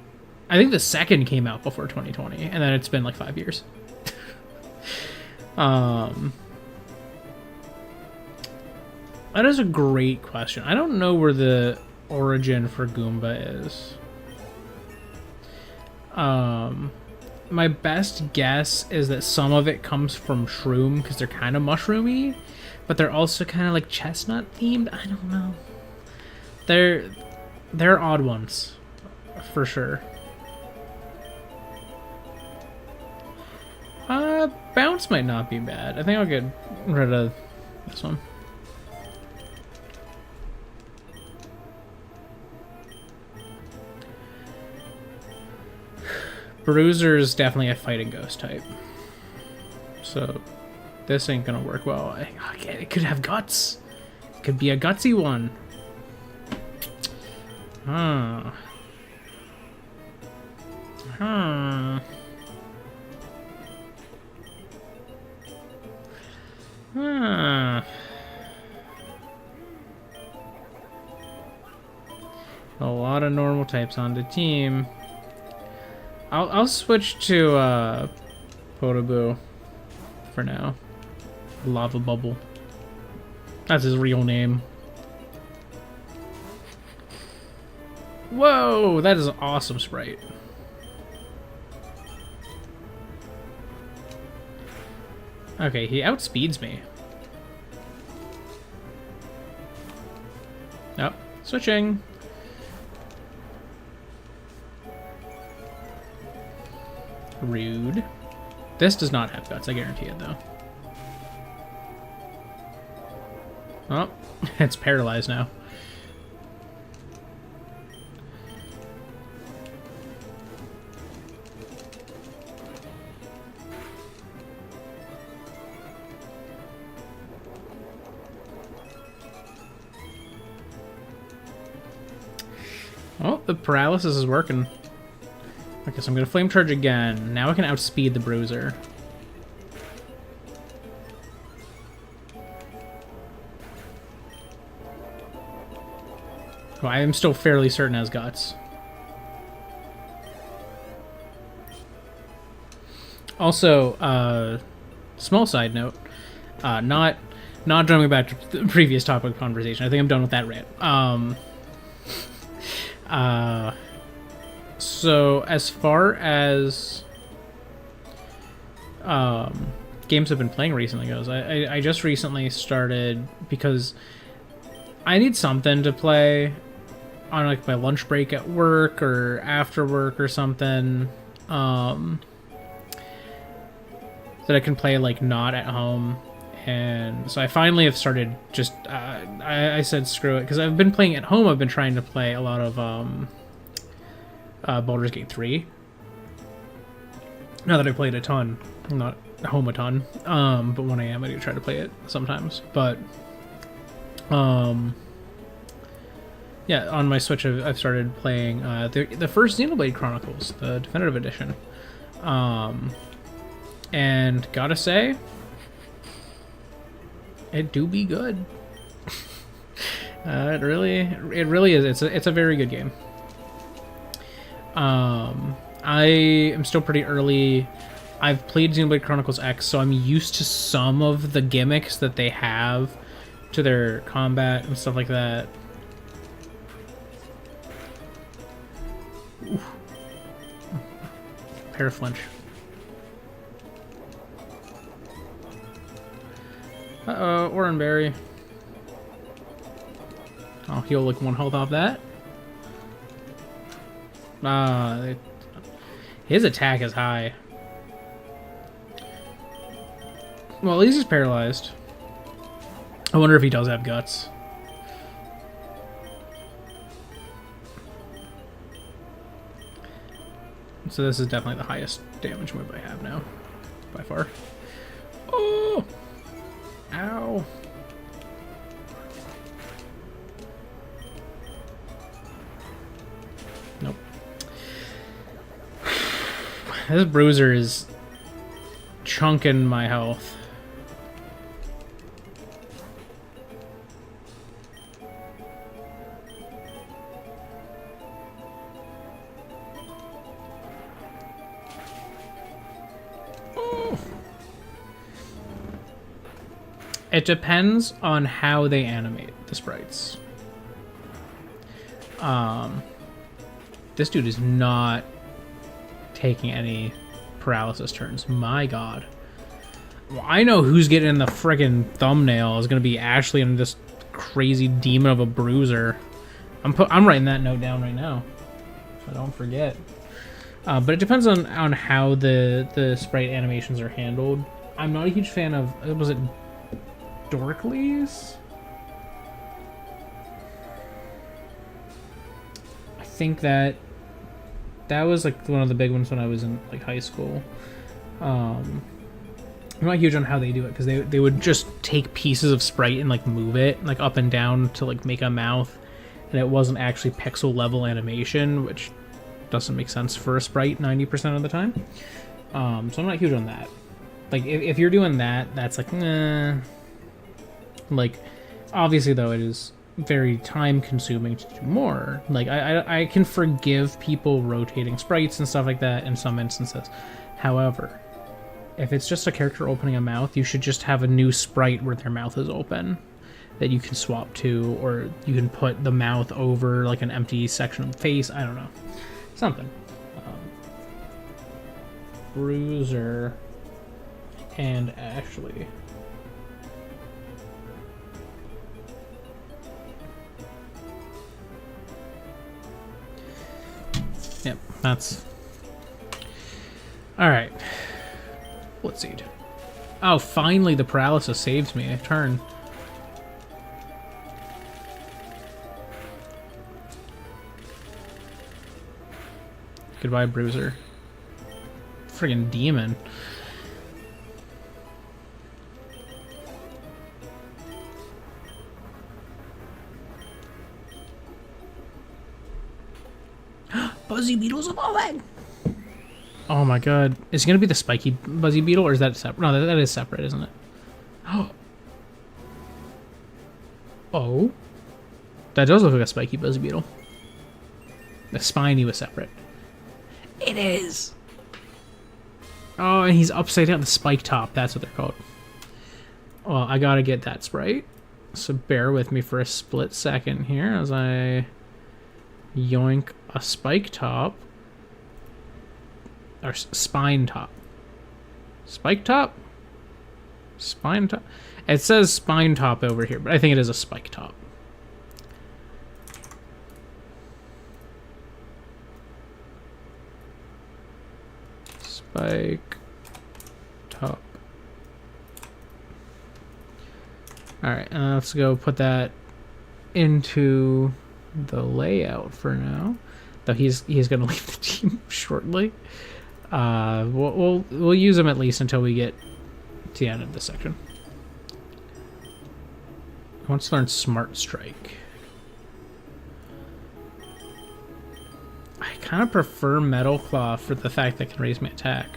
I think the second came out before 2020, and then it's been like 5 years. That is a great question. I don't know where the origin for Goomba is. My best guess is that some of it comes from Shroom, because they're kind of mushroomy, but they're also kind of like chestnut themed. I don't know. They're odd ones, for sure. Bounce might not be bad. I think I'll get rid of this one. Bruiser is definitely a fighting ghost type, so this ain't gonna work well. It could have guts. It could be a gutsy one. Huh. A lot of normal types on the team. I'll switch to Potable for now. Lava Bubble. That's his real name. Whoa, that is an awesome sprite. Okay, he outspeeds me. Oh, switching. Rude. This does not have guts, I guarantee it, though. Oh, it's paralyzed now. Oh, the paralysis is working. Okay, so I'm going to Flame Charge again. Now I can outspeed the Bruiser. Well, I am still fairly certain as Guts. Also, small side note, not jumping back to the previous topic of conversation. I think I'm done with that rant. So as far as games I've been playing recently goes, I just recently started, because I need something to play on like my lunch break at work or after work or something, that I can play like not at home. And so I finally have started just I said screw it, because I've been playing at home. I've been trying to play a lot of Baldur's Gate 3. Now that I played a ton, I'm not home a ton, but when I am, I do try to play it sometimes. But yeah, on my Switch, I've started playing the first Xenoblade Chronicles, the Definitive Edition, and gotta say, it do be good. It really is. It's a very good game. I am still pretty early. I've played Xenoblade Chronicles X, so I'm used to some of the gimmicks that they have to their combat and stuff like that. Oof. Pair flinch. Uh-oh, Oranberry. I'll heal like 1 health off that. His attack is high. Well, at least he's paralyzed. I wonder if he does have guts. So this is definitely the highest damage move I have now, by far. Oh! Ow! Nope. This Bruiser is chunking my health. It depends on how they animate the sprites. This dude is not taking any paralysis turns. My god. Well, I know who's getting in the friggin' thumbnail is going to be Ashley and this crazy demon of a bruiser. I'm writing that note down right now, so I don't forget. But it depends on how the sprite animations are handled. I'm not a huge fan of, was it Dorkleys? I think that was like one of the big ones when I was in like high school. I'm not huge on how they do it because they would just take pieces of sprite and like move it like up and down to like make a mouth, and it wasn't actually pixel level animation, which doesn't make sense for a sprite 90% of the time. So I'm not huge on that. Like if you're doing that, that's like nah. Like obviously though it is very time consuming to do more. Like I can forgive people rotating sprites and stuff like that in some instances. However, if it's just a character opening a mouth, you should just have a new sprite where their mouth is open that you can swap to, or you can put the mouth over like an empty section of the face. I don't know. Something. Bruiser and Ashley. Yep, that's... Alright. Let's see. Oh, finally the paralysis saves me a turn. Goodbye, Bruiser. Friggin' demon. Buzzy Beetle's evolving! Oh my god. Is it gonna be the spiky Buzzy Beetle, or is that separate? No, that is separate, isn't it? Oh. That does look like a spiky Buzzy Beetle. The spiny was separate. It is! Oh, and he's upside down, the spike top. That's what they're called. Well, I gotta get that sprite. So bear with me for a split second here as I yoink a spike top. Or spine top. Spike top? Spine top? It says spine top over here, but I think it is a spike top. Spike top. Alright, let's go put that into the layout for now. Though he's gonna leave the team shortly. We'll use him at least until we get to the end of this section. I want to learn Smart Strike. I kind of prefer Metal Claw for the fact that it can raise my attack.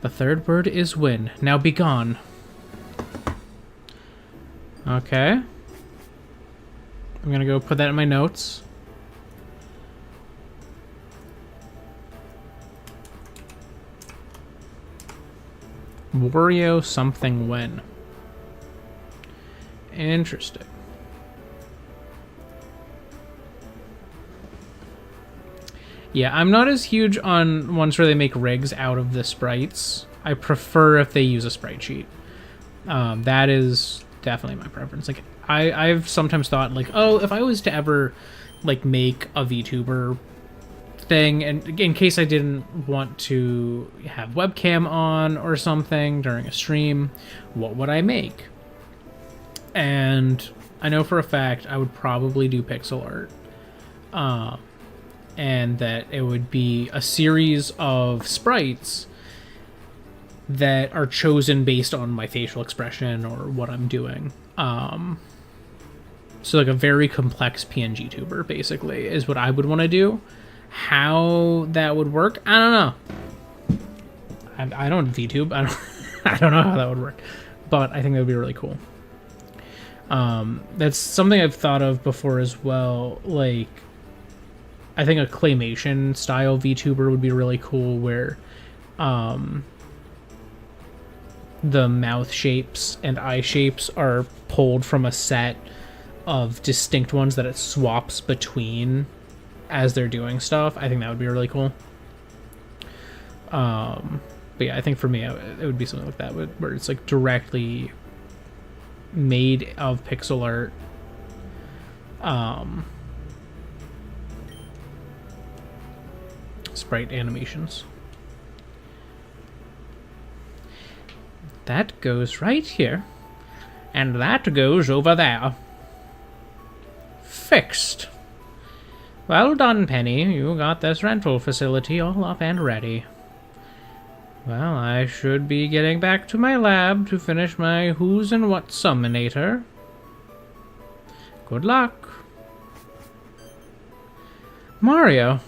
The third word is win. Now be gone. Okay. I'm gonna go put that in my notes. Wario something when. Interesting. Yeah, I'm not as huge on ones where they make rigs out of the sprites. I prefer if they use a sprite sheet. That is definitely my preference. Like, I've sometimes thought, like, oh, if I was to ever, like, make a VTuber thing, and in case I didn't want to have webcam on or something during a stream, what would I make? And I know for a fact I would probably do pixel art. And that it would be a series of sprites that are chosen based on my facial expression or what I'm doing. So like a very complex PNG tuber, basically, is what I would want to do. How that would work, I don't know. I don't VTube. I don't know how that would work, but I think that would be really cool. That's something I've thought of before as well. Like, I think a claymation style VTuber would be really cool, where the mouth shapes and eye shapes are pulled from a set of distinct ones that it swaps between as they're doing stuff. I think that would be really cool. But yeah, I think for me, it would be something like that, where it's like directly made of pixel art. Sprite animations. That goes right here, and that goes over there. Fixed. Well done, Penny. You got this rental facility all up and ready. Well, I should be getting back to my lab to finish my Who's and What's Summonator. Good luck. Mario,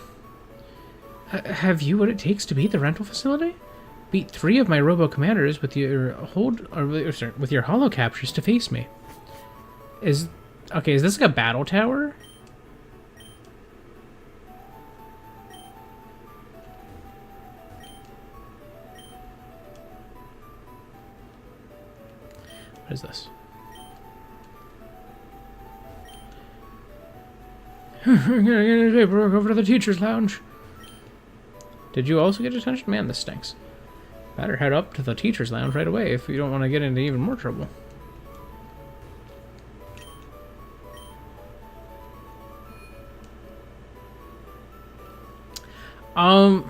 have you what it takes to beat the rental facility? Beat 3 of my Robo Commanders with your with your holo captures to face me. Is this like a battle tower? What is this? I'm gonna get paperwork over to the teacher's lounge. Did you also get detention? Man, this stinks. Better head up to the teacher's lounge right away if you don't want to get into even more trouble. I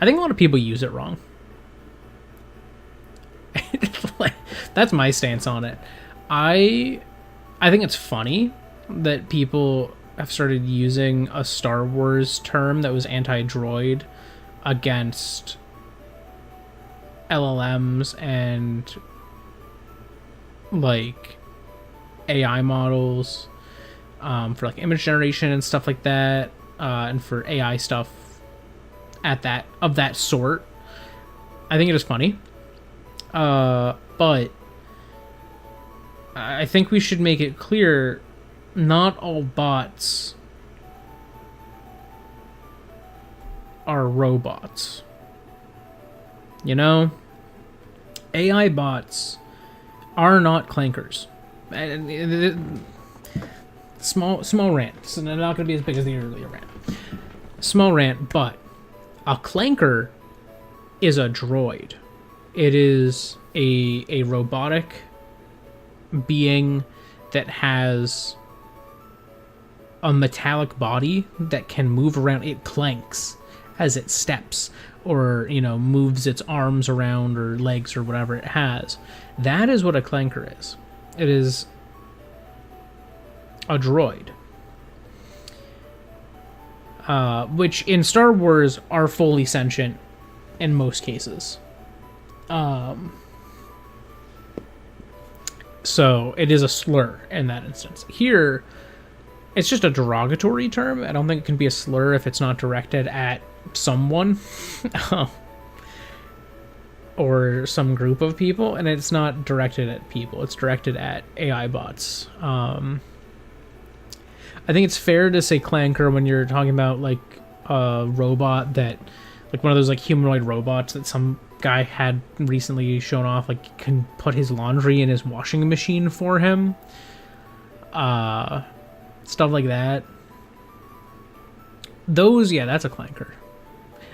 think a lot of people use it wrong. That's my stance on it. I think it's funny that people have started using a Star Wars term that was anti-droid against LLMs and like AI models for like image generation and stuff like that, and for AI stuff of that sort. I think it is funny, but I think we should make it clear, not all bots are robots. You know? AI bots are not clankers. Small rant. It's not going to be as big as the earlier rant. Small rant, but a clanker is a droid. It is a robotic being that has a metallic body that can move around. It clanks as it steps, or, you know, moves its arms around or legs or whatever it has. That is what a clanker is. It is a droid. Which in Star Wars are fully sentient in most cases. So it is a slur in that instance. Here, it's just a derogatory term. I don't think it can be a slur if it's not directed at someone or some group of people, and it's not directed at people. It's directed at AI bots. I think it's fair to say clanker when you're talking about like a robot that, like one of those like humanoid robots that some guy had recently shown off, like can put his laundry in his washing machine for him. Stuff like that. Those, yeah, that's a clanker.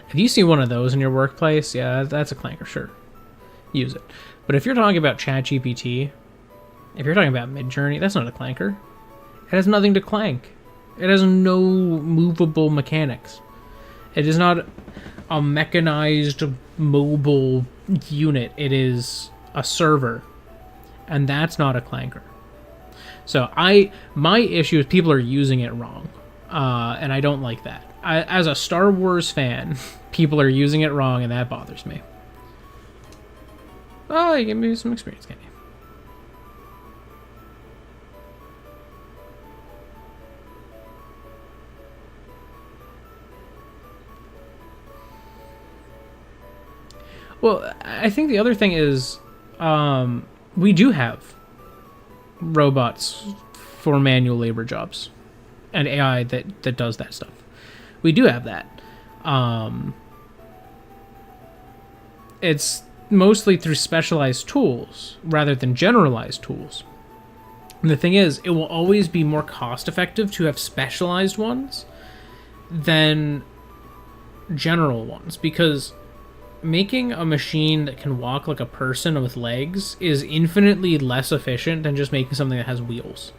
If you see one of those in your workplace, yeah, that's a clanker, sure. Use it. But if you're talking about ChatGPT, if you're talking about Midjourney, that's not a clanker. It has nothing to clank. It has no movable mechanics. It is not a mechanized mobile unit. It is a server. And that's not a clanker. So my issue is people are using it wrong. And I don't like that. As a Star Wars fan, people are using it wrong, and that bothers me. Oh, you give me some experience, can't you? Well, I think the other thing is we do have robots for manual labor jobs and AI that does that stuff. We do have that. It's mostly through specialized tools rather than generalized tools. And the thing is, it will always be more cost effective to have specialized ones than general ones, because making a machine that can walk like a person with legs is infinitely less efficient than just making something that has wheels.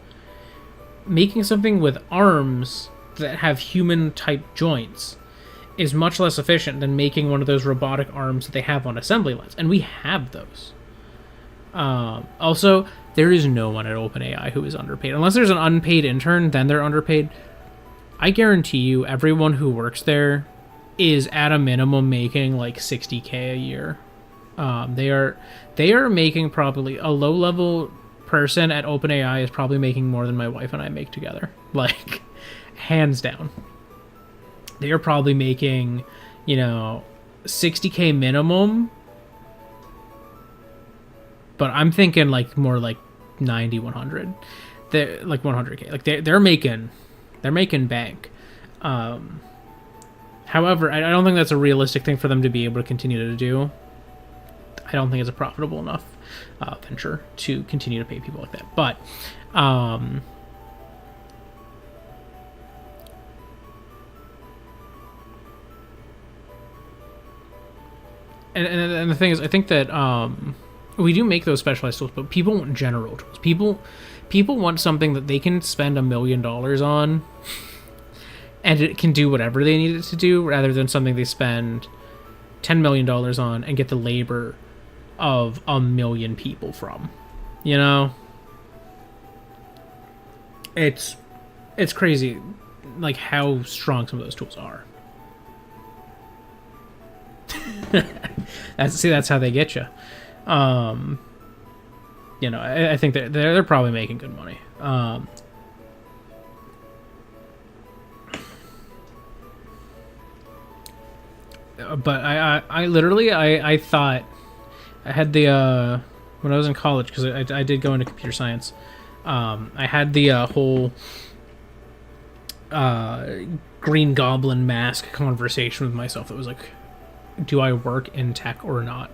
Making something with arms that have human type joints is much less efficient than making one of those robotic arms that they have on assembly lines, and we have those. Also, there is no one at OpenAI who is underpaid. Unless there's an unpaid intern, then they're underpaid. I guarantee you everyone who works there is at a minimum making like 60K a year. They are making, probably a low level person at OpenAI is probably making more than my wife and I make together. Like, hands down. They are probably making, 60K minimum. But I'm thinking like more like 90, 100. They're like 100K. Like they're making bank. However, I don't think that's a realistic thing for them to be able to continue to do. I don't think it's a profitable enough venture to continue to pay people like that. But and the thing is, I think that we do make those specialized tools, but people want general tools. People want something that they can spend $1 million on, and it can do whatever they need it to do, rather than something they spend $10 million on and get the labor of 1 million people from. It's crazy, like, how strong some of those tools are. That's how they get you. I think they're probably making good money. But I literally thought I had the when I was in college, because I did go into computer science. I had the whole Green Goblin mask conversation with myself. That was like, do I work in tech or not?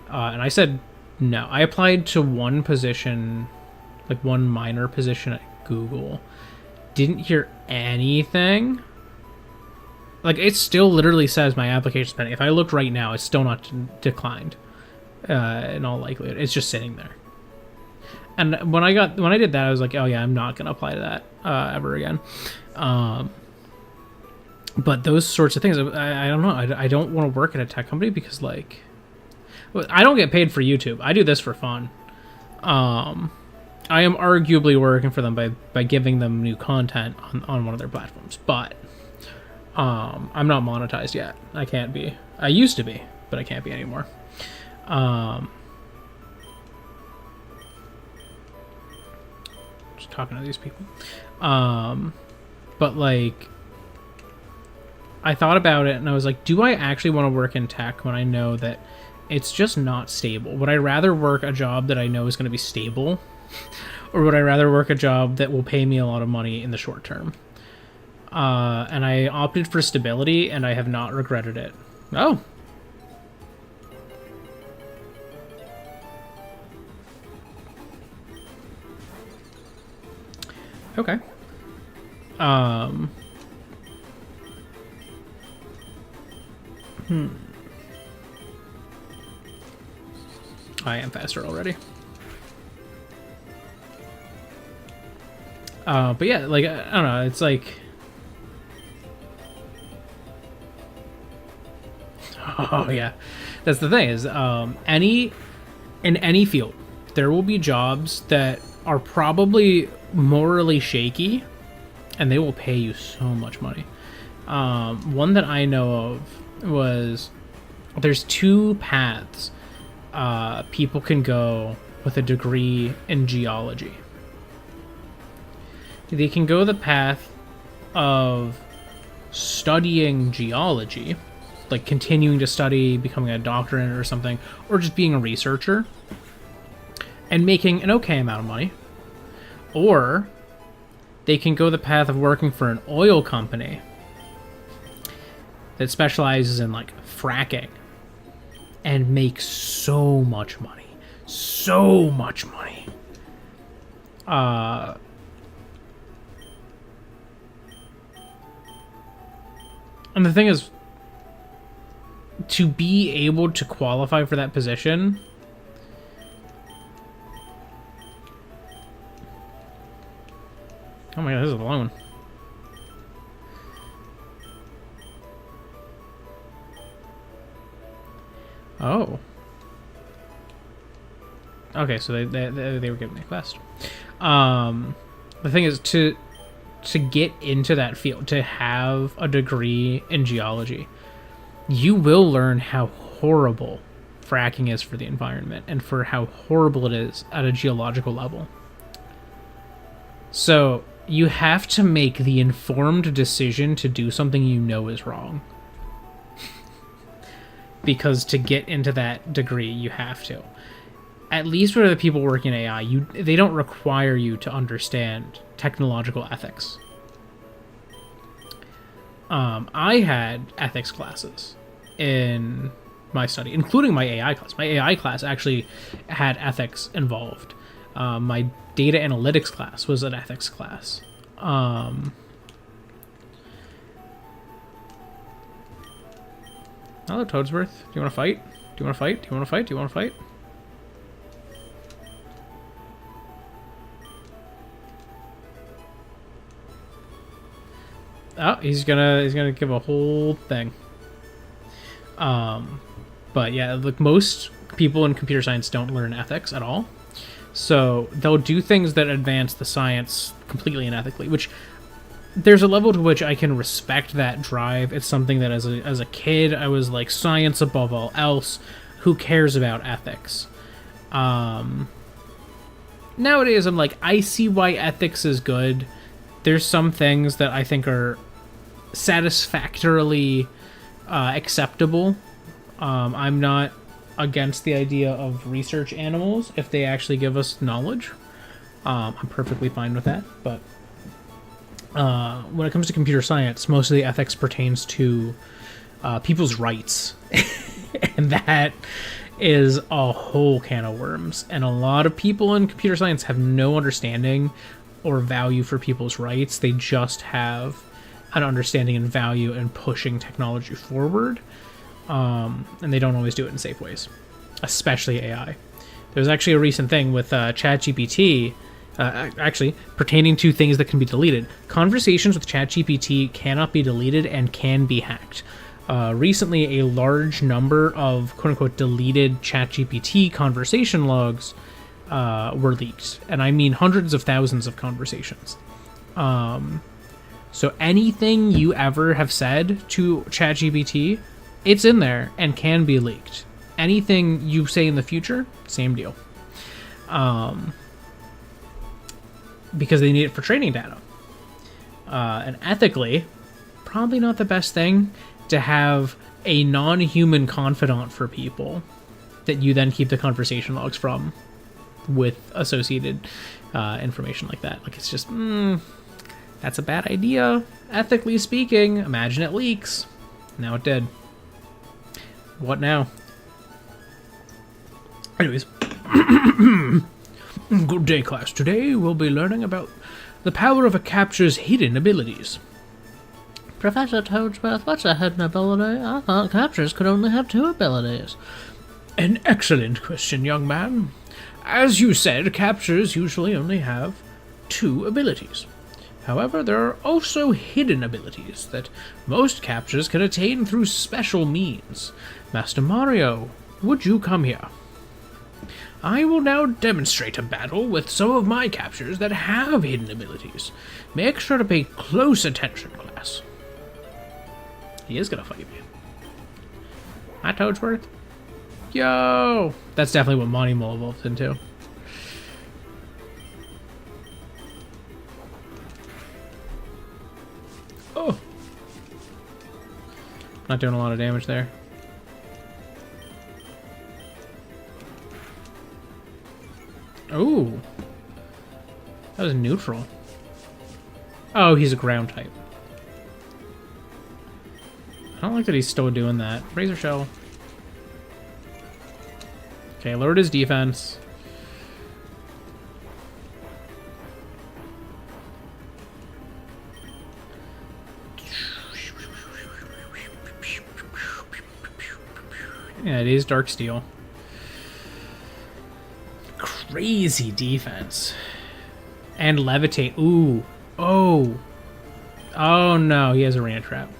And I said no. I applied to one position, like one minor position at Google. Didn't hear anything. Like, it still literally says my application's pending. If I looked right now, it's still not declined. In all likelihood, it's just sitting there. And when I did that, I was like, oh yeah, I'm not gonna apply to that ever again. But those sorts of things, I don't know. I don't want to work at a tech company because, like, I don't get paid for YouTube. I do this for fun. I am arguably working for them by giving them new content on one of their platforms, but I'm not monetized yet. I can't be. I used to be, but I can't be anymore. Just talking to these people. But, like, I thought about it and I was like, do I actually want to work in tech when I know that it's just not stable? Would I rather work a job that I know is going to be stable, or would I rather work a job that will pay me a lot of money in the short term? And I opted for stability, and I have not regretted it. Oh. Okay. I am faster already. But yeah, like, I don't know, it's like... Oh, yeah. That's the thing, is, in any field, there will be jobs that are probably morally shaky, and they will pay you so much money. One that I know of was, there's two paths people can go with a degree in geology. They can go the path of studying geology, like continuing to study, becoming a doctor in it or something, or just being a researcher and making an okay amount of money. Or they can go the path of working for an oil company that specializes in, like, fracking, and make so much money. So much money. And the thing is, to be able to qualify for that position, oh my god, this is a long one. Oh. Okay, so they were giving me a quest. The thing is, to get into that field, to have a degree in geology, you will learn how horrible fracking is for the environment and for how horrible it is at a geological level. So you have to make the informed decision to do something you know is wrong. Because to get into that degree, you have to. At least for the people working in AI, they don't require you to understand technological ethics. I had ethics classes in my study, including my AI class. My AI class actually had ethics involved. My data analytics class was an ethics class. Hello, Toadsworth. Do you want to fight? Do you want to fight? Do you want to fight? Do you want to fight? Oh, he's gonna give a whole thing. But yeah, look, most people in computer science don't learn ethics at all. So they'll do things that advance the science completely unethically, which there's a level to which I can respect that drive. It's something that as a kid, I was like, science above all else. Who cares about ethics? Nowadays, I'm like, I see why ethics is good. There's some things that I think are satisfactorily acceptable. I'm not against the idea of research animals if they actually give us knowledge. I'm perfectly fine with that. But when it comes to computer science, most of the ethics pertains to people's rights. And that is a whole can of worms. And a lot of people in computer science have no understanding or value for people's rights. They just have an understanding and value in pushing technology forward. And they don't always do it in safe ways, especially AI. There's actually a recent thing with ChatGPT, actually pertaining to things that can be deleted. Conversations with ChatGPT cannot be deleted and can be hacked. Recently, a large number of quote-unquote deleted ChatGPT conversation logs were leaked, and I mean hundreds of thousands of conversations. So anything you ever have said to ChatGPT, it's in there and can be leaked. Anything you say in the future, same deal. Because they need it for training data. And ethically, probably not the best thing to have a non-human confidant for people that you then keep the conversation logs from with associated information like that. Like, it's just, that's a bad idea, ethically speaking. Imagine it leaks. Now it did. What now? Anyways. Good day, class. Today we'll be learning about the power of a capture's hidden abilities. Professor Toadsworth, what's a hidden ability? I thought captures could only have 2 abilities. An excellent question, young man. As you said, captures usually only have 2 abilities. However, there are also hidden abilities that most captures can attain through special means. Master Mario, would you come here? I will now demonstrate a battle with some of my captures that have hidden abilities. Make sure to pay close attention, class. He is gonna fight me. Hi, Toadsworth. Yo! That's definitely what Mariomon evolved into. Oh! Not doing a lot of damage there. Oh! That was neutral. Oh, he's a ground type. I don't like that he's still doing that. Razor Shell. Okay, lowered his defense. Yeah, it is Dark Steel. Crazy defense. And Levitate. Ooh. Oh. Oh no, he has a Rant Trap.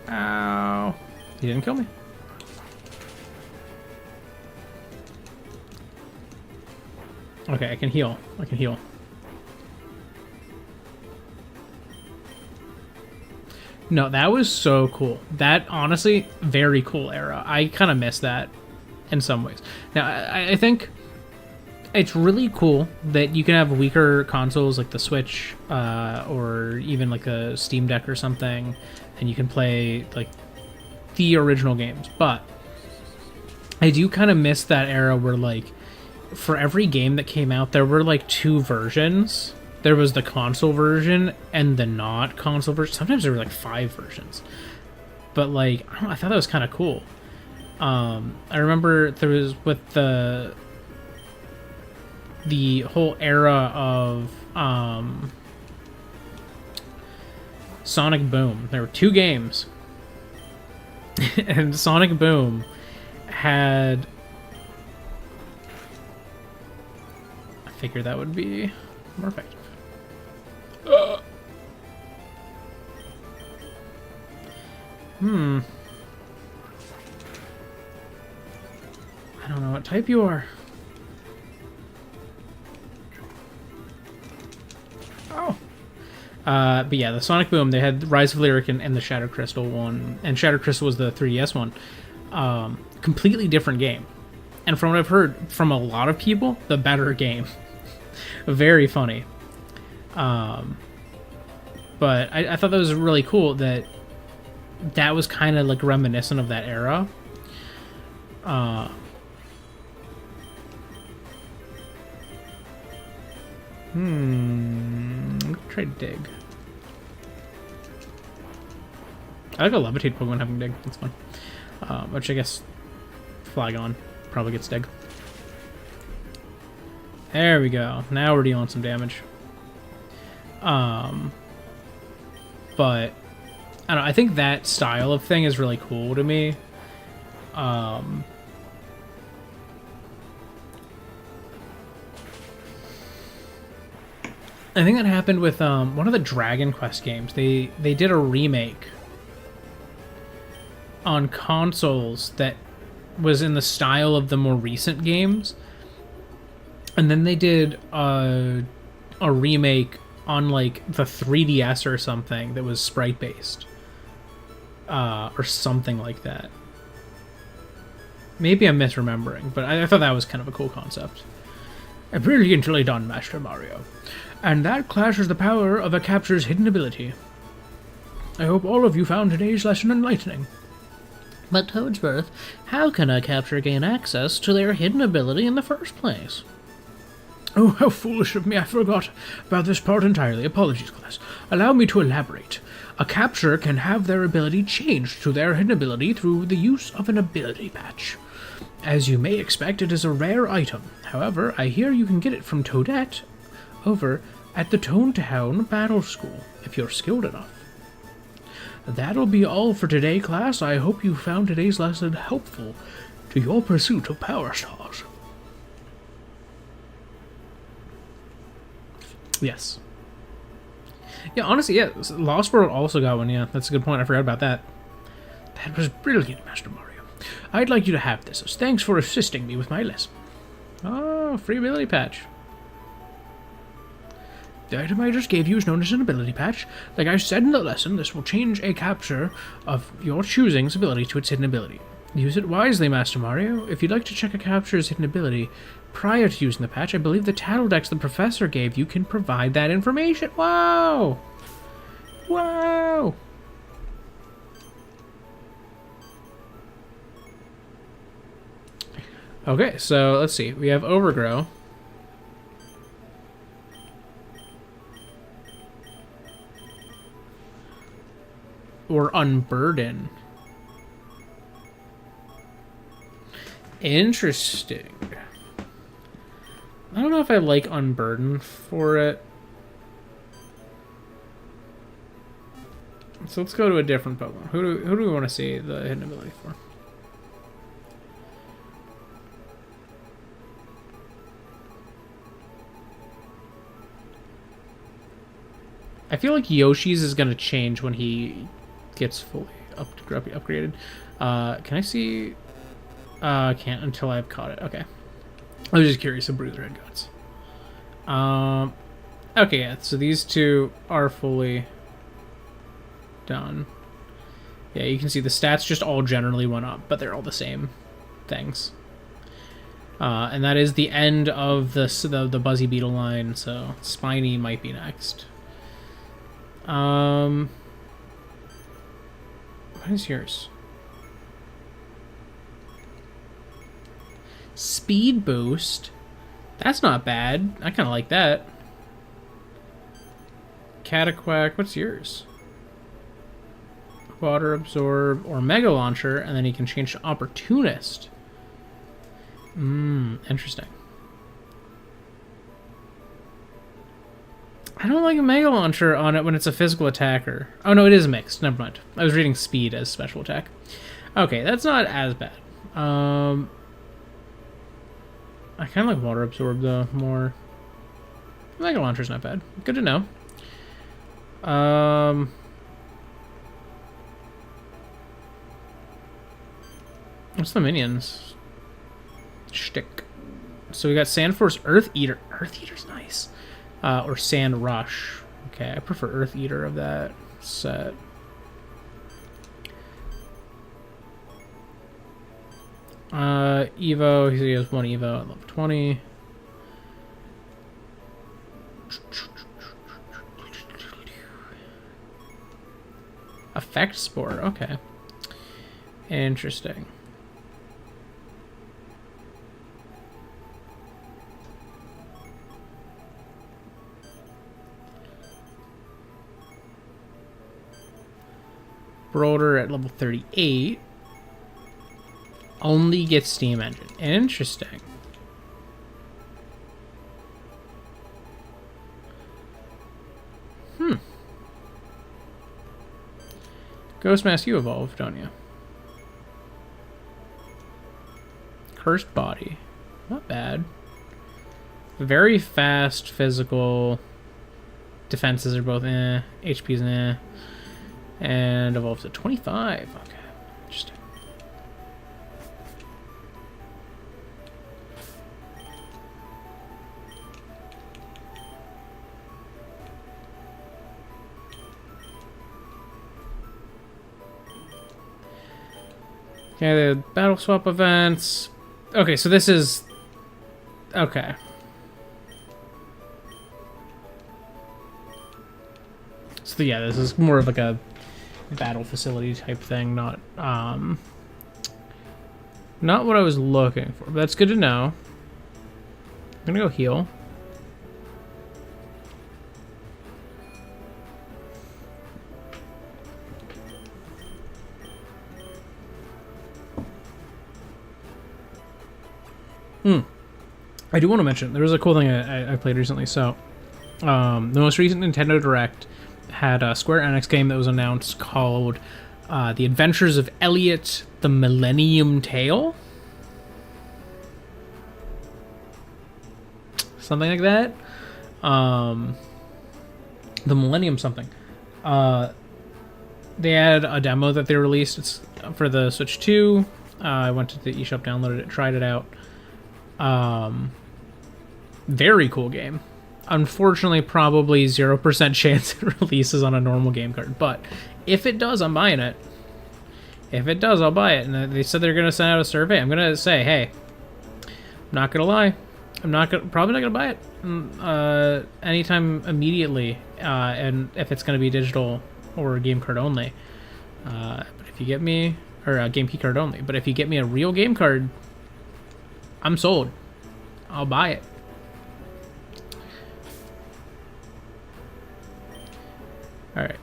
Ow. He didn't kill me. Okay, I can heal. I can heal. No, that was so cool. That, honestly, very cool era. I kind of miss that in some ways. Now, I think it's really cool that you can have weaker consoles like the Switch or even like a Steam Deck or something, and you can play like the original games. But I do kind of miss that era where like for every game that came out, there were like 2 versions. There was the console version and the not console version. Sometimes there were like 5 versions. But like, I thought that was kind of cool. I remember there was with the whole era of Sonic Boom. There were 2 games. And Sonic Boom had... I figured that would be more effective. I don't know what type you are. Oh. But yeah, the Sonic Boom, they had Rise of Lyric and the Shadow Crystal one. And Shadow Crystal was the 3DS one. Completely different game. And from what I've heard from a lot of people, the better game. Very funny. But I thought that was really cool that was kind of like reminiscent of that era. Try dig. I like a levitate Pokemon having dig. That's fun. Which I guess Flygon probably gets dig. There we go. Now we're dealing some damage. But I don't know, I think that style of thing is really cool to me. I think that happened with one of the Dragon Quest games. They did a remake on consoles that was in the style of the more recent games. And then they did a remake on like the 3DS or something that was sprite based. Or something like that. Maybe I'm misremembering, but I thought that was kind of a cool concept. Brilliantly done, Master Mario. And that clashes the power of a capture's hidden ability. I hope all of you found today's lesson enlightening. But Toadsworth, how can a capture gain access to their hidden ability in the first place? Oh, how foolish of me, I forgot about this part entirely. Apologies, class. Allow me to elaborate. A capture can have their ability changed to their hidden ability through the use of an ability patch. As you may expect, it is a rare item. However, I hear you can get it from Toadette over at the Toontown Battle School, if you're skilled enough. That'll be all for today, class. I hope you found today's lesson helpful to your pursuit of Power Stars. Yes. Yeah, honestly, yeah. Lost World also got one, yeah. That's a good point. I forgot about that. That was brilliant, Master Mario. I'd like you to have this as thanks for assisting me with my lesson. Oh, free ability patch. The item I just gave you is known as an ability patch. Like I said in the lesson, this will change a capture of your choosing's ability to its hidden ability. Use it wisely, Master Mario. If you'd like to check a capture's hidden ability prior to using the patch, I believe the Tattle Dex the professor gave you can provide that information. Wow! Wow! Okay, so let's see. We have Overgrow. or unburden. Interesting. I don't know if I like unburden for it. So let's go to a different Pokemon. Who do we want to see the hidden ability for? I feel like Yoshi's is going to change when he gets fully upgraded. Can I see? I can't until I've caught it. Okay. I was just curious of Bruiser Head Guts. Okay, yeah, so these two are fully done. Yeah, you can see the stats just all generally went up, but they're all the same things. And that is the end of the Buzzy Beetle line, so Spiny might be next. What is yours? Speed boost. That's not bad. I kind of like that. Cataquack. What's yours? Water absorb or Mega Launcher, and then you can change to Opportunist. Interesting. I don't like a Mega Launcher on it when it's a physical attacker. Oh no, it is mixed. Never mind. I was reading speed as special attack. Okay, that's not as bad. I kind of like Water Absorb though more. Mega Launcher's not bad. Good to know. What's the minions? Shtick. So we got Sand Force, Earth Eater. Earth Eater's nice. Or Sand Rush. Okay, I prefer Earth Eater of that set. Evo, he has one Evo at level 20. Effect Spore, okay. Interesting. Broder at level 38 only gets Steam Engine. Interesting. Ghostmask, you evolve, don't you? Cursed Body. Not bad. Very fast physical. Defenses are both eh. HP's eh. And evolves at 25. Okay. Interesting. Okay, the battle swap events. Okay, so this is... Okay. So yeah, this is more of like a battle facility type thing, not what I was looking for, but that's good to know. I'm gonna go heal. I do want to mention, there was a cool thing I played recently. So, the most recent Nintendo Direct had a Square Enix game that was announced called The Adventures of Elliot the Millennium Tale. Something like that. The Millennium something. They had a demo that they released. It's for the Switch 2. I went to the eShop, downloaded it, tried it out. Very cool game. Unfortunately, probably 0% chance it releases on a normal game card. But if it does, I'm buying it. If it does, I'll buy it. And they said they're going to send out a survey. I'm going to say, hey, I'm not going to lie. Probably not going to buy it anytime immediately. And if it's going to be digital or game card only. But if you get me, or game key card only. But if you get me a real game card, I'm sold. I'll buy it. Alright.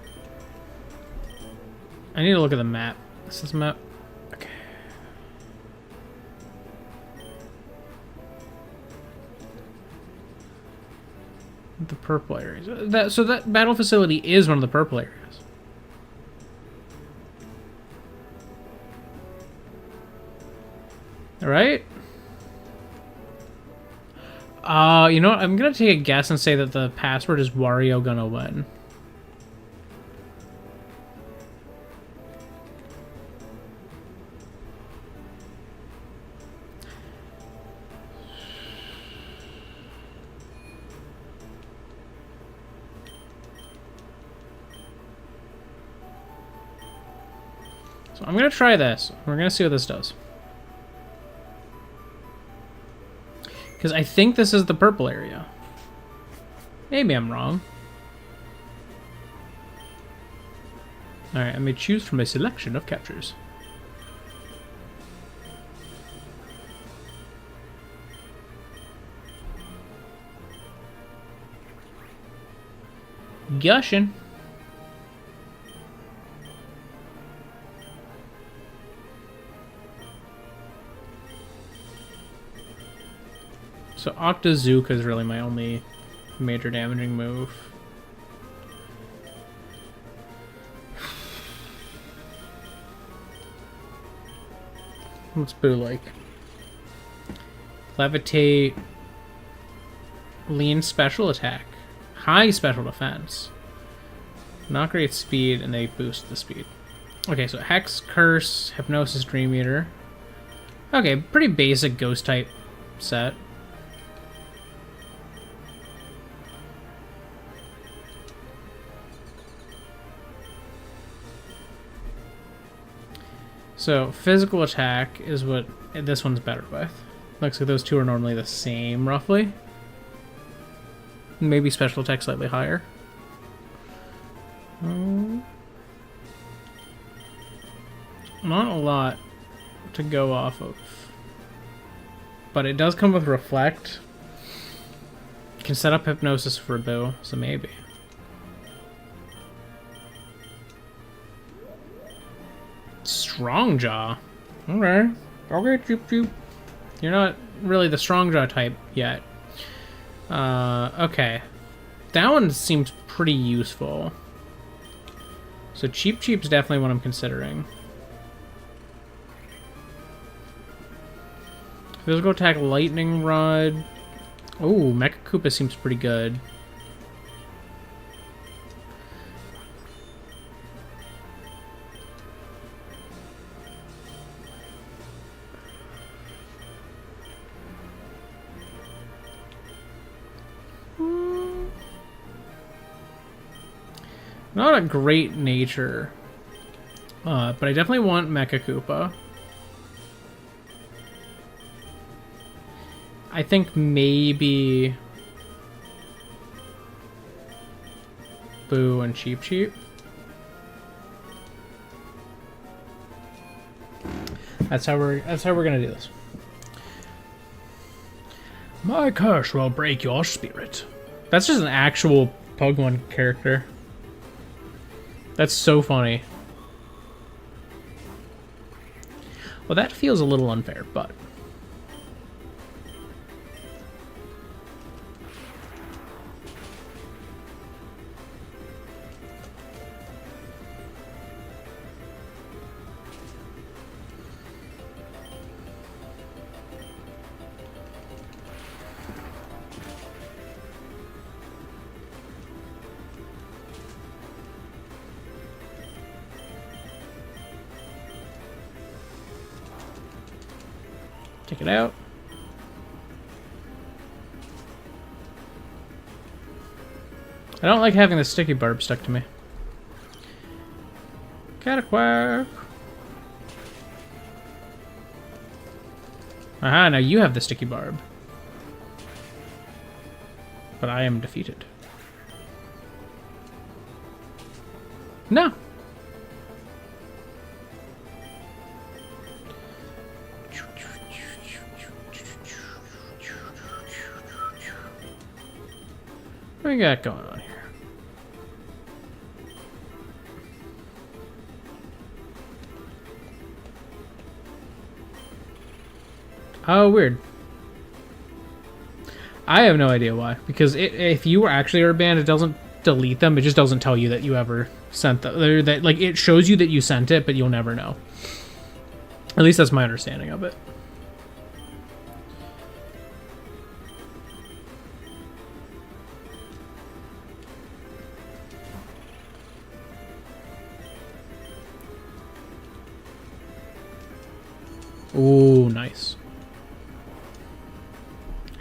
I need to look at the map. This is the map. Okay. The purple areas. So that battle facility is one of the purple areas. All right. You know what? I'm gonna take a guess and say that the password is Wario gonna win. So I'm gonna try this. We're gonna see what this does. Because I think this is the purple area. Maybe I'm wrong. Alright, I may choose from a selection of captures. Gushing. So Octazooka is really my only major damaging move. What's Boo like? Levitate. Lean special attack. High special defense. Not great speed, and they boost the speed. Okay, so Hex, Curse, Hypnosis, Dream Eater. Okay, pretty basic ghost type set. So, physical attack is what this one's better with. Looks like those two are normally the same, roughly. Maybe special attack slightly higher. Not a lot to go off of. But it does come with Reflect. You can set up Hypnosis for Boo, so maybe. Strong Jaw. Okay. Okay, Choop Choop. You're not really the Strong Jaw type yet. Okay. That one seems pretty useful. So Cheap Cheap's definitely what I'm considering. Physical attack, Lightning Rod. Oh, Mecha Koopa seems pretty good. Not a great nature, but I definitely want Mecha Koopa. I think maybe Boo and Cheap Cheap. That's how we're gonna do this. My curse will break your spirit. That's just an actual Pokemon character. That's so funny. Well, that feels a little unfair, but... Take it out. I don't like having the sticky barb stuck to me. Cataquack. Aha, now you have the sticky barb. But I am defeated. No. What do we got going on here? Oh, weird. I have no idea why. Because if you actually are banned, it doesn't delete them. It just doesn't tell you that you ever sent that. Like, it shows you that you sent it, but you'll never know. At least that's my understanding of it. Ooh, nice.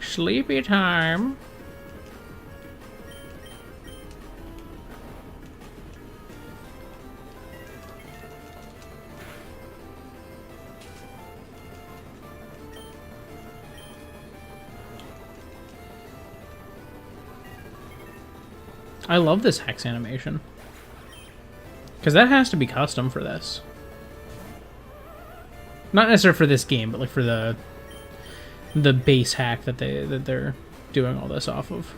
Sleepy time. I love this hex animation. Because that has to be custom for this. Not necessarily for this game, but like for the base hack that they're doing all this off of.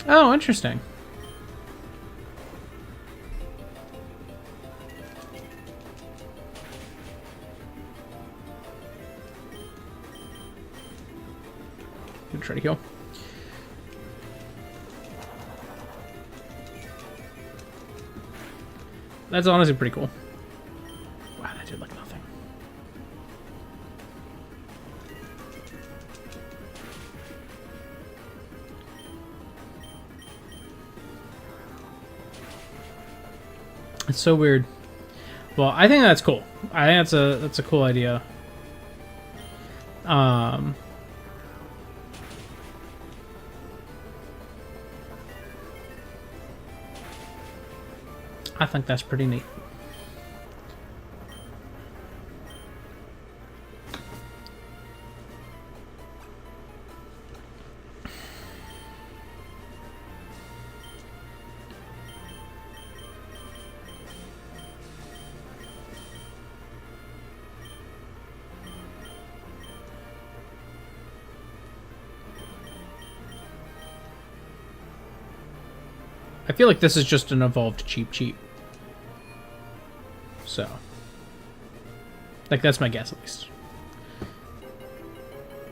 Oh, interesting. Try to heal. That's honestly pretty cool. Wow, that did like nothing. It's so weird. Well, I think that's cool. I think that's a cool idea. I think that's pretty neat. I feel like this is just an evolved cheap. So, like, that's my guess, at least.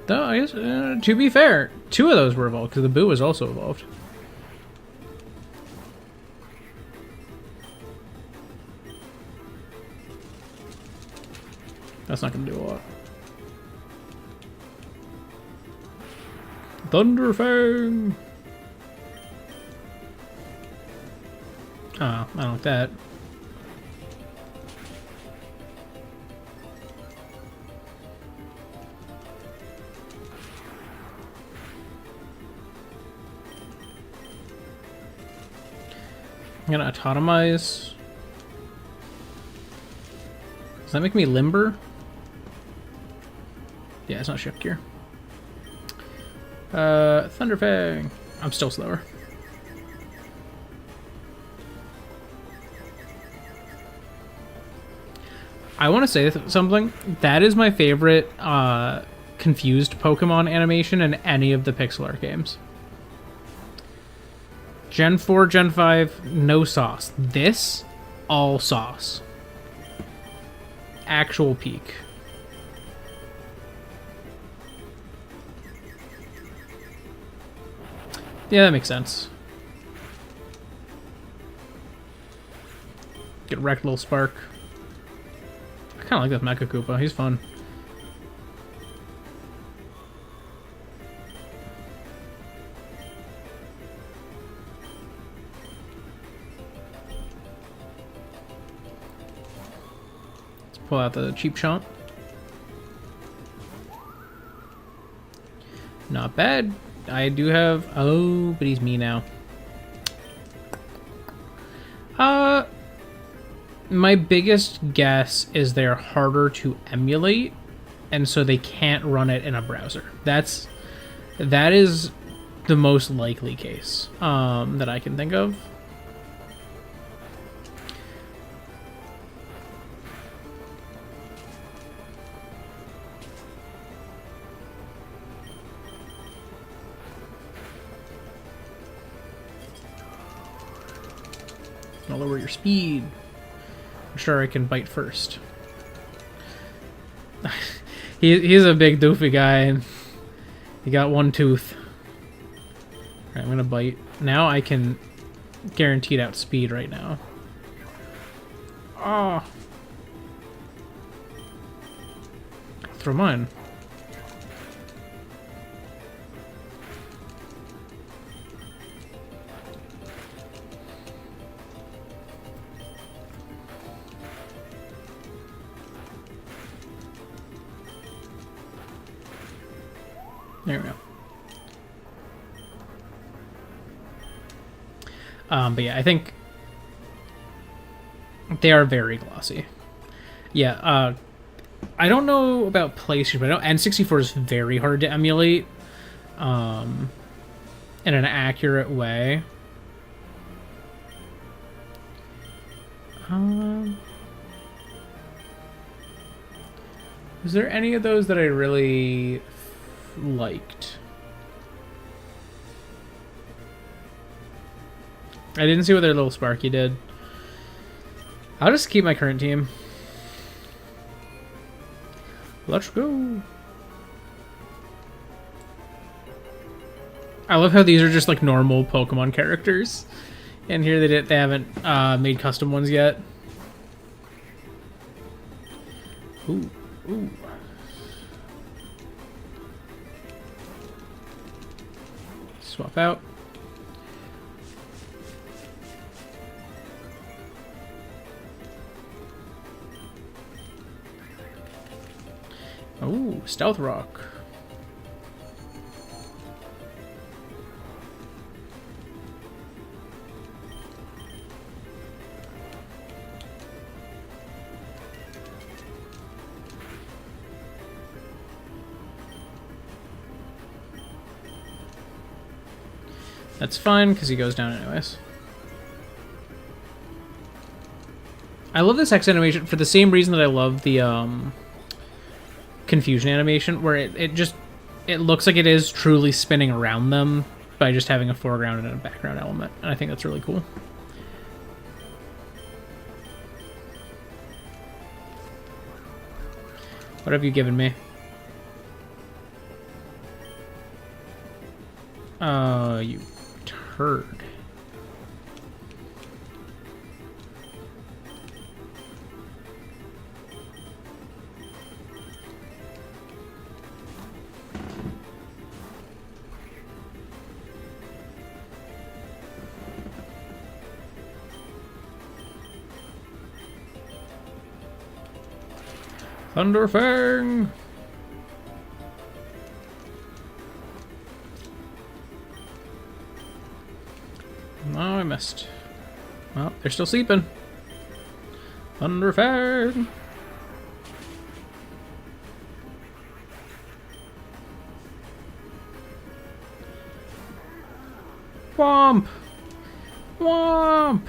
Though, I guess, to be fair, 2 of those were evolved, because the Boo was also evolved. That's not going to do a lot. Thunderfang! Oh, I don't like that. I'm gonna autotomize. Does that make me limber? Yeah, it's not shift gear. Thunderfang. I'm still slower. I want to say something. That is my favorite confused Pokemon animation in any of the pixel art games. Gen 4, Gen 5, no sauce. This, all sauce. Actual peak. Yeah, that makes sense. Get wrecked, little spark. I kind of like that Mecha Koopa. He's fun. Let's pull out the cheap shot. Not bad. I do have... Oh, but he's me now. My biggest guess is they're harder to emulate, and so they can't run it in a browser. That is the most likely case that I can think of. gonna lower your speed. I'm sure I can bite first. He's a big doofy guy, and he got one tooth. Alright, I'm gonna bite. Now I can guaranteed outspeed right now. Oh. Throw mine. There we go. But yeah, I think they are very glossy. Yeah, I don't know about PlayStation, but I know N64 is very hard to emulate in an accurate way. Is there any of those that I really liked? I didn't see what their little Sparky did. I'll just keep my current team. Let's go. I love how these are just like normal Pokemon characters. And here they haven't made custom ones yet. Ooh, ooh. Swap out. Ooh, Stealth Rock. That's fine, because he goes down anyways. I love this X animation for the same reason that I love the confusion animation, where it looks like it is truly spinning around them by just having a foreground and a background element, and I think that's really cool. What have you given me? You turd. Thunderfang! No, I missed. Well, they're still sleeping. Thunderfang! Womp! Womp!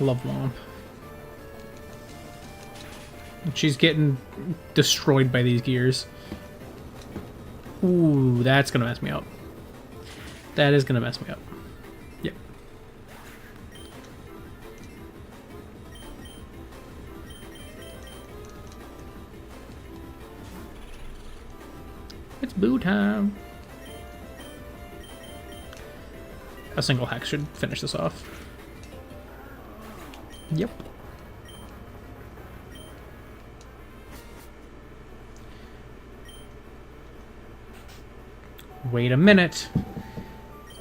Love Womp. She's getting destroyed by these gears. Ooh, that's gonna mess me up. That is gonna mess me up. Yep. It's boo time. A single hack should finish this off. Yep. Wait a minute.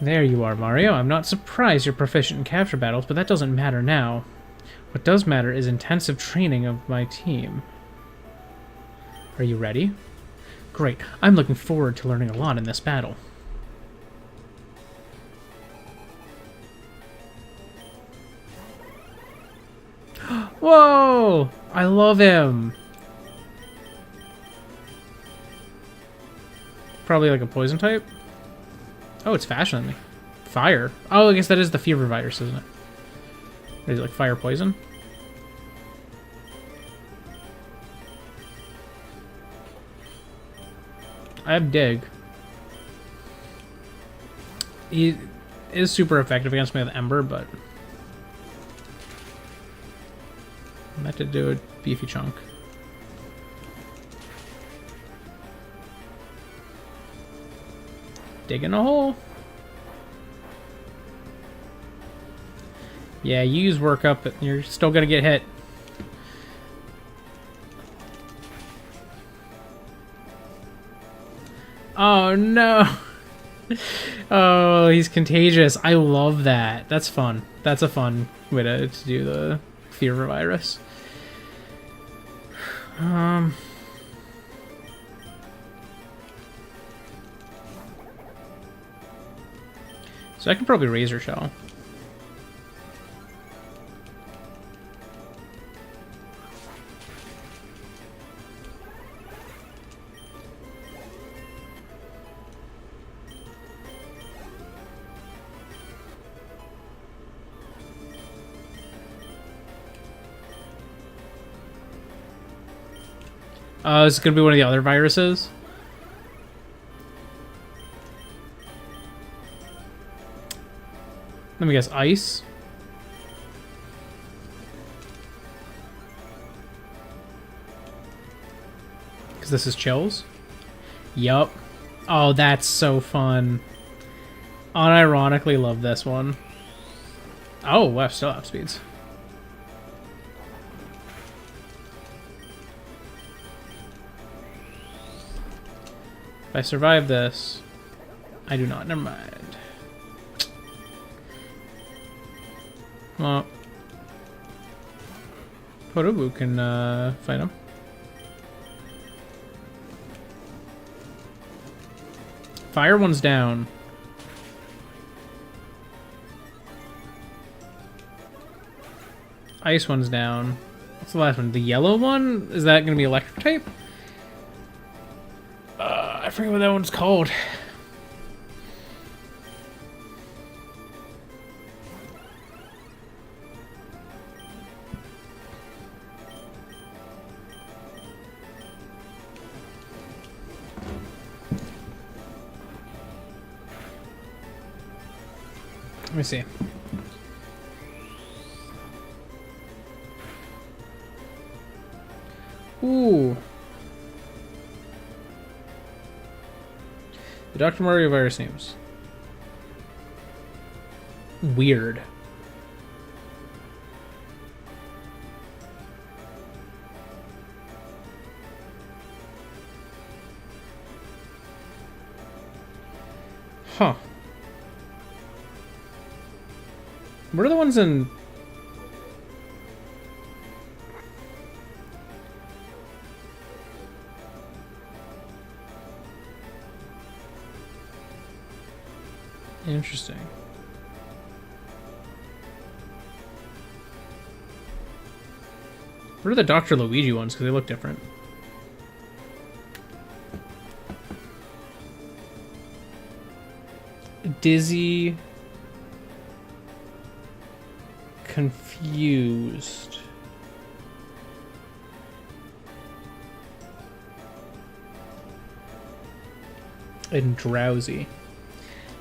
There you are, Mario. I'm not surprised you're proficient in capture battles, but that doesn't matter now. What does matter is intensive training of my team. Are you ready? Great. I'm looking forward to learning a lot in this battle. Whoa! I love him. Probably like a poison type. Oh, it's faster than me. Fire. Oh, I guess that is the fever virus, isn't it? Is it like fire poison? I have dig. He is super effective against me with Ember, but I meant to do a beefy chunk. Digging a hole. Yeah, you use work up, but you're still gonna get hit. Oh no! Oh, he's contagious. I love that. That's fun. That's a fun way to do the fear of a virus. So I can probably Razor Shell. Is it going to be one of the other viruses? Let me guess, ice? Because this is chills? Yup. Oh, that's so fun. Unironically love this one. Oh, wow, still have speeds. If I survive this, I do not. Never mind. Well, Podoboo can fight him. Fire one's down. Ice one's down. What's the last one? The yellow one? Is that going to be electric type? I forget what that one's called. Let me see. Ooh. The Dr. Mario virus names. Weird. Huh. What are the ones in... Interesting. What are the Dr. Luigi ones? Because they look different. Dizzy. Confused. And drowsy.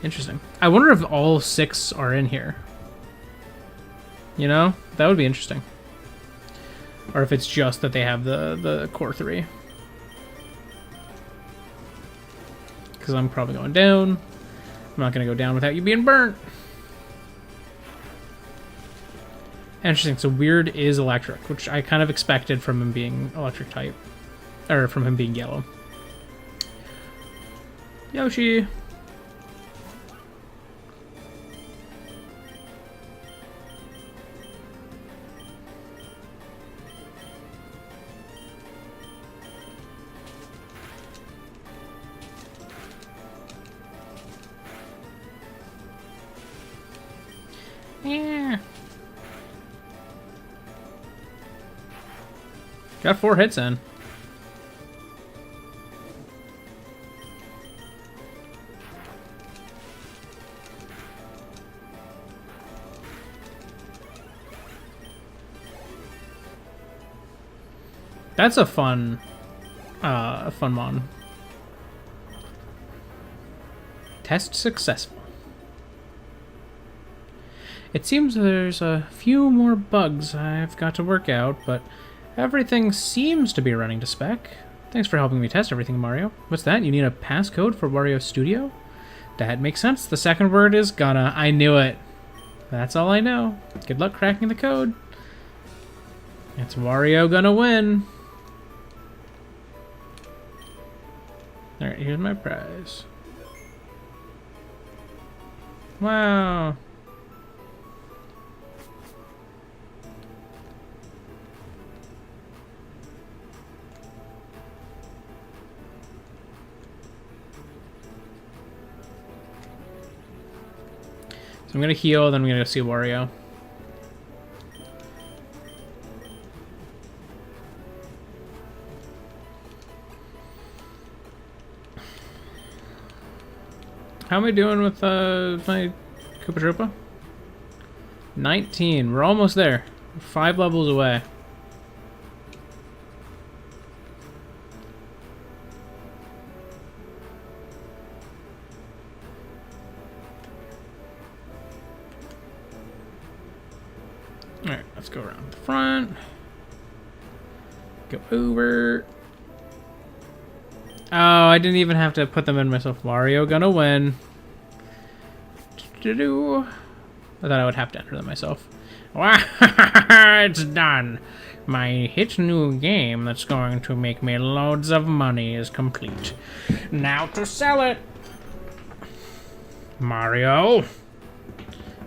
Interesting. I wonder if all 6 are in here. You know? That would be interesting. Or if it's just that they have the core 3. Because I'm probably going down. I'm not going to go down without you being burnt. Interesting. So Weird is electric, which I kind of expected from him being electric type. Or from him being yellow. Yoshi. Yeah. Got 4 hits in. That's a fun mon. Test successful. It seems there's a few more bugs I've got to work out, but everything seems to be running to spec. Thanks for helping me test everything, Mario. What's that? You need a passcode for Wario Studio? That makes sense. The second word is gonna. I knew it. That's all I know. Good luck cracking the code. It's Wario gonna win. Alright, here's my prize. Wow. So I'm gonna heal, then I'm gonna go see Wario. How am I doing with my Koopa Troopa? 19. We're almost there. We're 5 levels away. Alright, let's go around the front. Go over. Oh, I didn't even have to put them in myself. Wario gonna win. I thought I would have to enter them myself. It's done. My hit new game that's going to make me loads of money is complete. Now to sell it. Mario,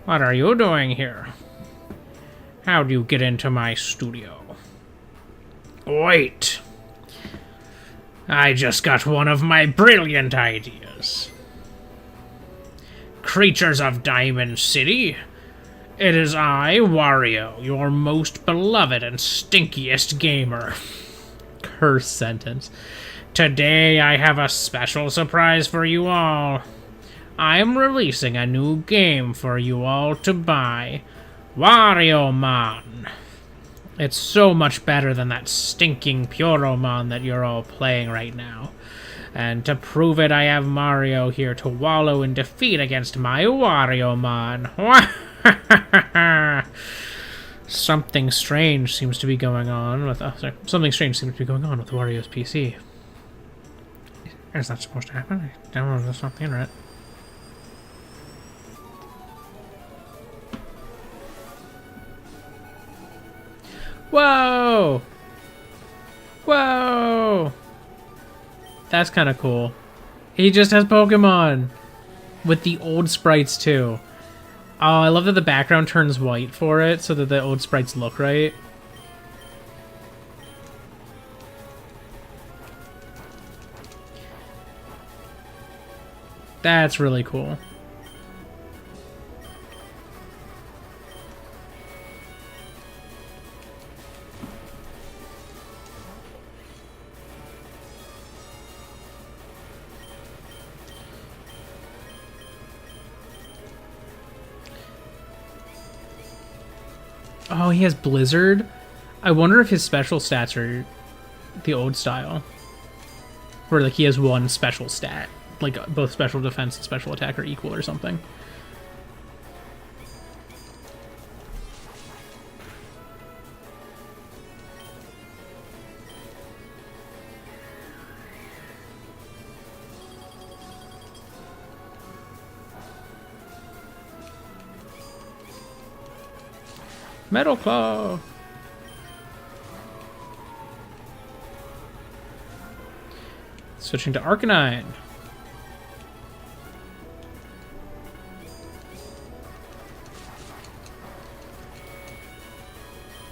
what are you doing here? How do you get into my studio? Wait. I just got one of my brilliant ideas. Creatures of Diamond City, it is I, Wario, your most beloved and stinkiest gamer. Curse sentence. Today I have a special surprise for you all. I am releasing a new game for you all to buy. Mariomon. It's so much better than that stinking Puromon that you're all playing right now. And to prove it, I have Mario here to wallow in defeat against my Wariomon. Something strange seems to be going on with something strange seems to be going on with Wario's PC. Is that supposed to happen? I downloaded this off the internet. Whoa! Whoa! That's kind of cool. He just has Pokemon with the old sprites too. Oh, I love that the background turns white for it so that the old sprites look right. That's really cool. Oh, he has Blizzard. I wonder if his special stats are the old style. Where, like, he has one special stat. Like, both special defense and special attack are equal or something. Metal Claw! Switching to Arcanine.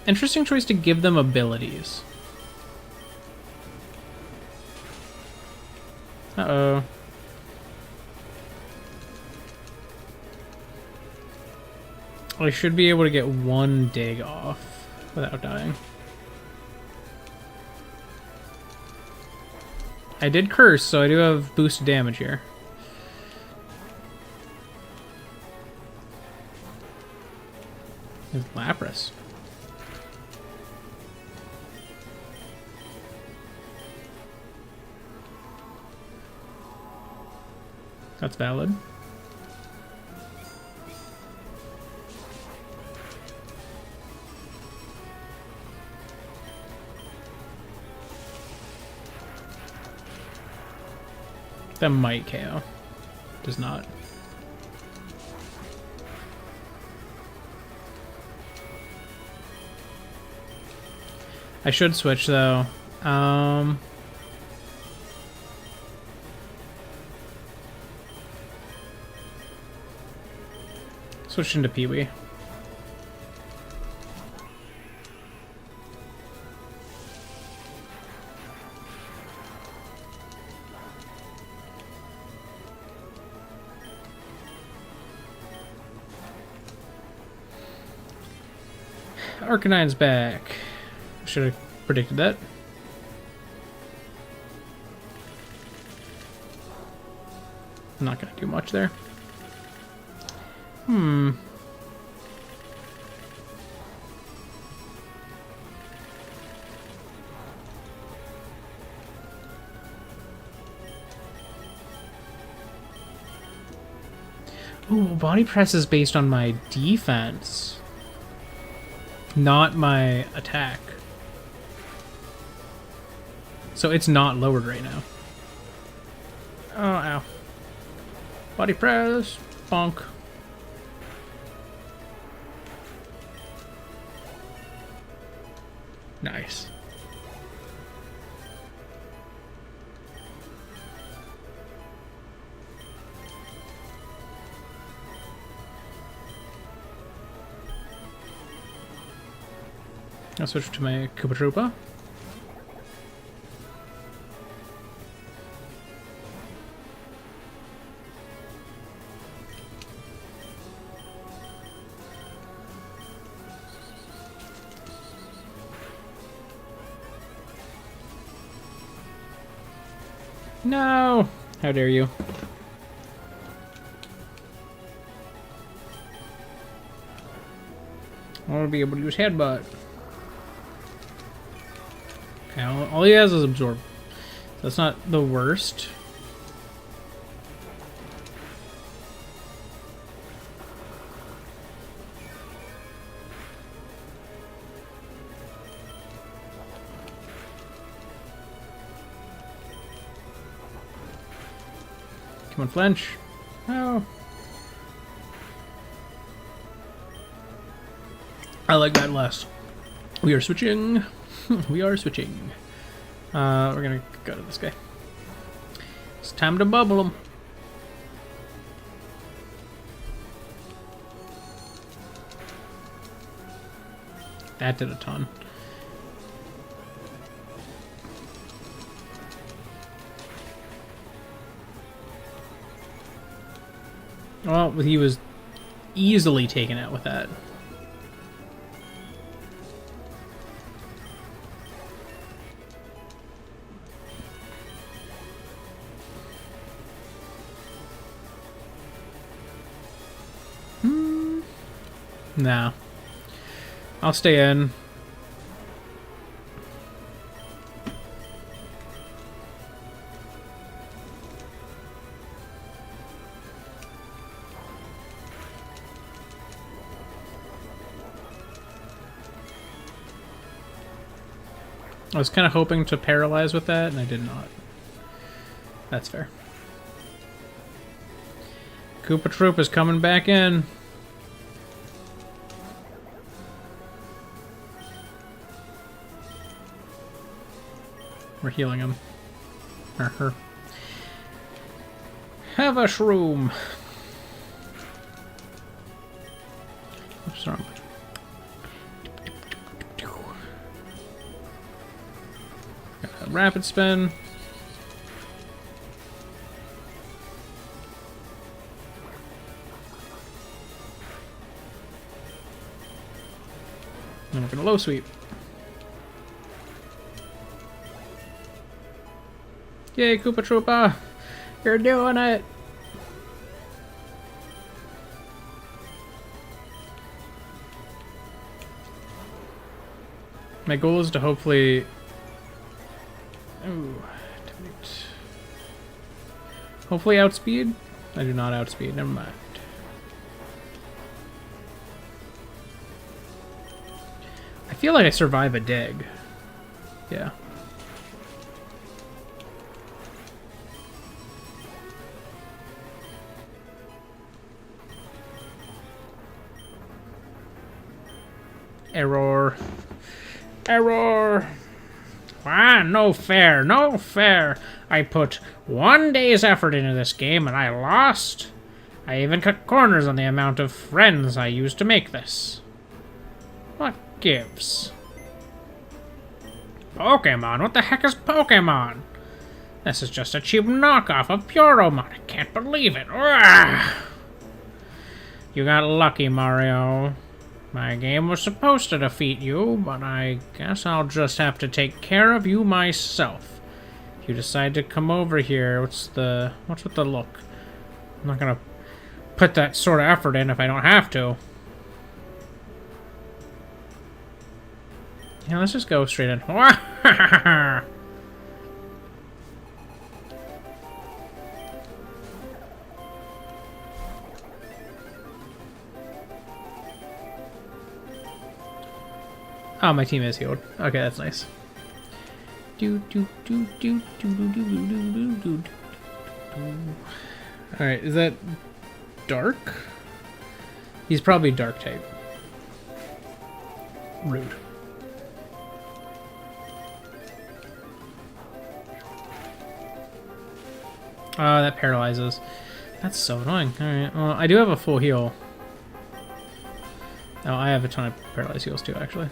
Interesting choice to give them abilities. Uh-oh. I should be able to get one dig off without dying. I did curse, so I do have boosted damage here. There's Lapras. That's valid. That might KO. Does not. I should switch though. Switch into Pee-wee. Arcanine's back. Should have predicted that. Not gonna do much there. Ooh, body press is based on my defense, not my attack. So it's not lowered right now. Oh, ow. Body press, bonk. Nice. I'll switch to my Koopa Troopa. No! How dare you? I want to be able to use headbutt. Okay, all he has is absorb. That's not the worst. Come on, flinch. No. I like that less. We are switching. We are switching. We're gonna go to this guy. It's time to bubble him. That did a ton. Well, he was easily taken out with that. Nah. I'll stay in. I was kind of hoping to paralyze with that, and I did not. That's fair. Koopa Troop is coming back in. We're healing him. Or her. Have a shroom. What's wrong? Got a rapid spin. And we're gonna low sweep. Yay, Koopa Troopa! You're doing it! My goal is to hopefully... Ooh, hopefully outspeed. I do not outspeed. Never mind. I feel like I survive a dig. Yeah. Error. Error. Ah, no fair, no fair. I put 1 day's effort into this game and I lost. I even cut corners on the amount of friends I used to make this. What gives? Pokemon? What the heck is Pokemon? This is just a cheap knockoff of Puromon. I can't believe it. Ugh. You got lucky, Mario. My game was supposed to defeat you, but I guess I'll just have to take care of you myself. If you decide to come over here, what's with the look? I'm not gonna put that sort of effort in if I don't have to. Yeah, let's just go straight in. Oh, my team is healed. Okay, that's nice. Alright, is that dark? He's probably dark type. Rude. Oh, that paralyzes. That's so annoying. Alright, well, I do have a full heal. Oh, I have a ton of paralyzed heals too, actually.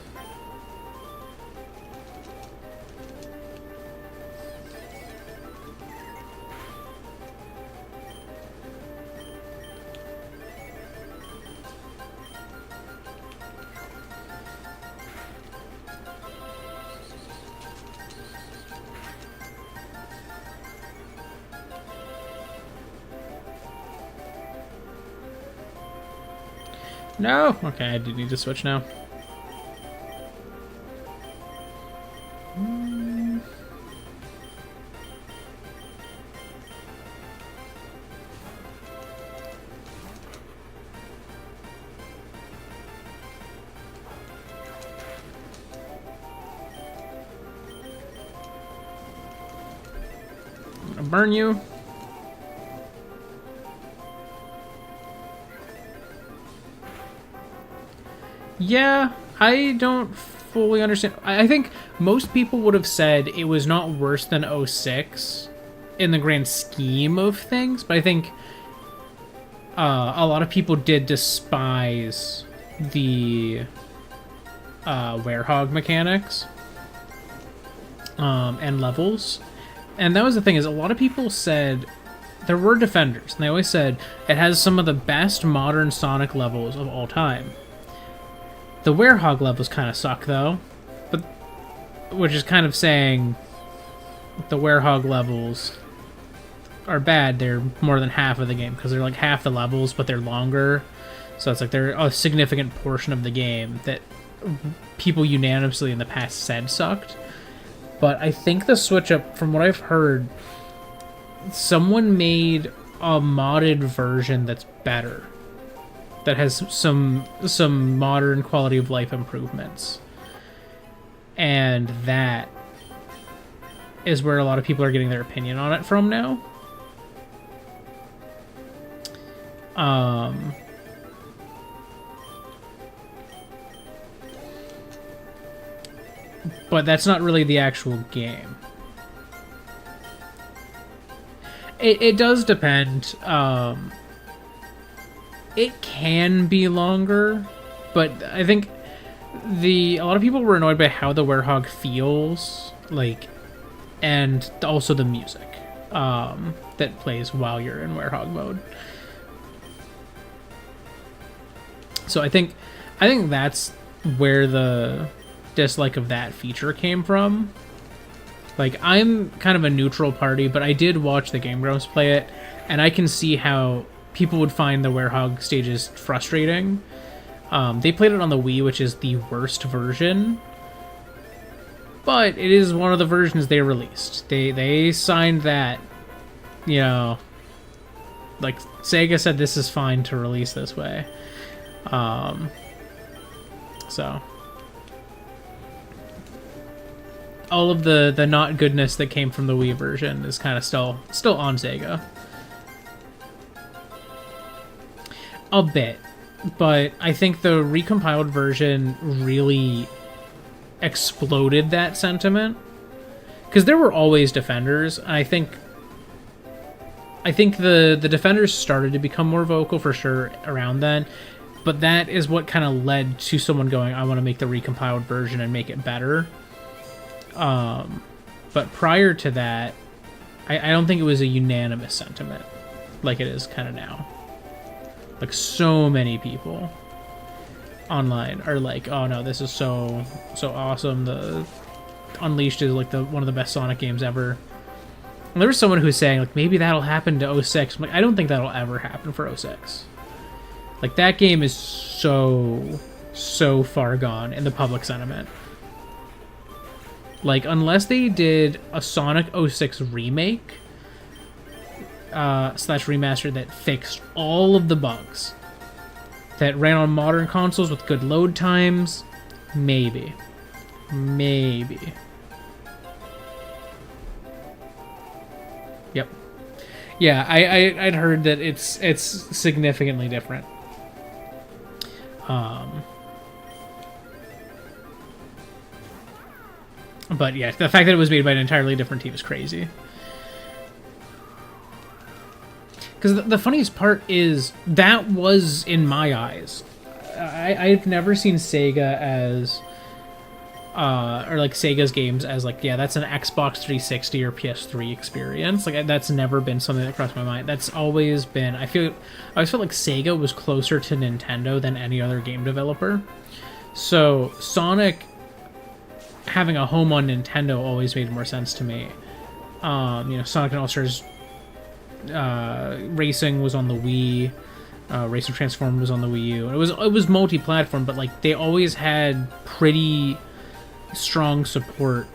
No! Okay, I do need to switch now. I'm gonna burn you. Yeah, I don't fully understand. I think most people would have said it was not worse than 06 in the grand scheme of things, but I think a lot of people did despise the werehog mechanics and levels. And that was the thing, is a lot of people said there were defenders, and they always said it has some of the best modern Sonic levels of all time. The werehog levels kind of suck, though, but which is kind of saying the werehog levels are bad. They're more than half of the game, because they're like half the levels, but they're longer. So it's like they're a significant portion of the game that people unanimously in the past said sucked. But I think the switch up, from what I've heard, someone made a modded version that's better, that has some modern quality of life improvements, and that is where a lot of people are getting their opinion on it from now. But that's not really the actual game. It does depend. It can be longer, but I think a lot of people were annoyed by how the werehog feels, like, and also the music that plays while you're in werehog mode. So I think that's where the dislike of that feature came from. Like, I'm kind of a neutral party, but I did watch the Game Grumps play it, and I can see how people would find the werehog stages frustrating. They played it on the Wii, which is the worst version, but it is one of the versions they released. They signed that, you know, like Sega said this is fine to release this way. So all of the not goodness that came from the Wii version is kind of still on Sega. A bit. But I think the recompiled version really exploded that sentiment. Because there were always defenders. And I think the defenders started to become more vocal for sure around then. But that is what kind of led to someone going, I want to make the recompiled version and make it better. But prior to that, I don't think it was a unanimous sentiment like it is kind of now. Like, so many people online are like, oh no, this is so awesome. The Unleashed is like one of the best Sonic games ever. And there was someone who was saying, like, maybe that'll happen to 06. I'm like, I don't think that'll ever happen for 06. Like, that game is so far gone in the public sentiment. Like, unless they did a Sonic 06 remake / remaster that fixed all of the bugs, that ran on modern consoles with good load times, maybe. Yep. Yeah, I'd heard that it's significantly different. But yeah, the fact that it was made by an entirely different team is crazy. Because the funniest part is, that was, in my eyes, I've never seen Sega as, or like Sega's games as like, yeah, that's an Xbox 360 or PS3 experience. Like, that's never been something that crossed my mind. That's always been, I always felt like Sega was closer to Nintendo than any other game developer. So Sonic having a home on Nintendo always made more sense to me. Sonic and All-Stars Racing was on the Wii. Racing Transform was on the Wii U. It was multi-platform, but like they always had pretty strong support,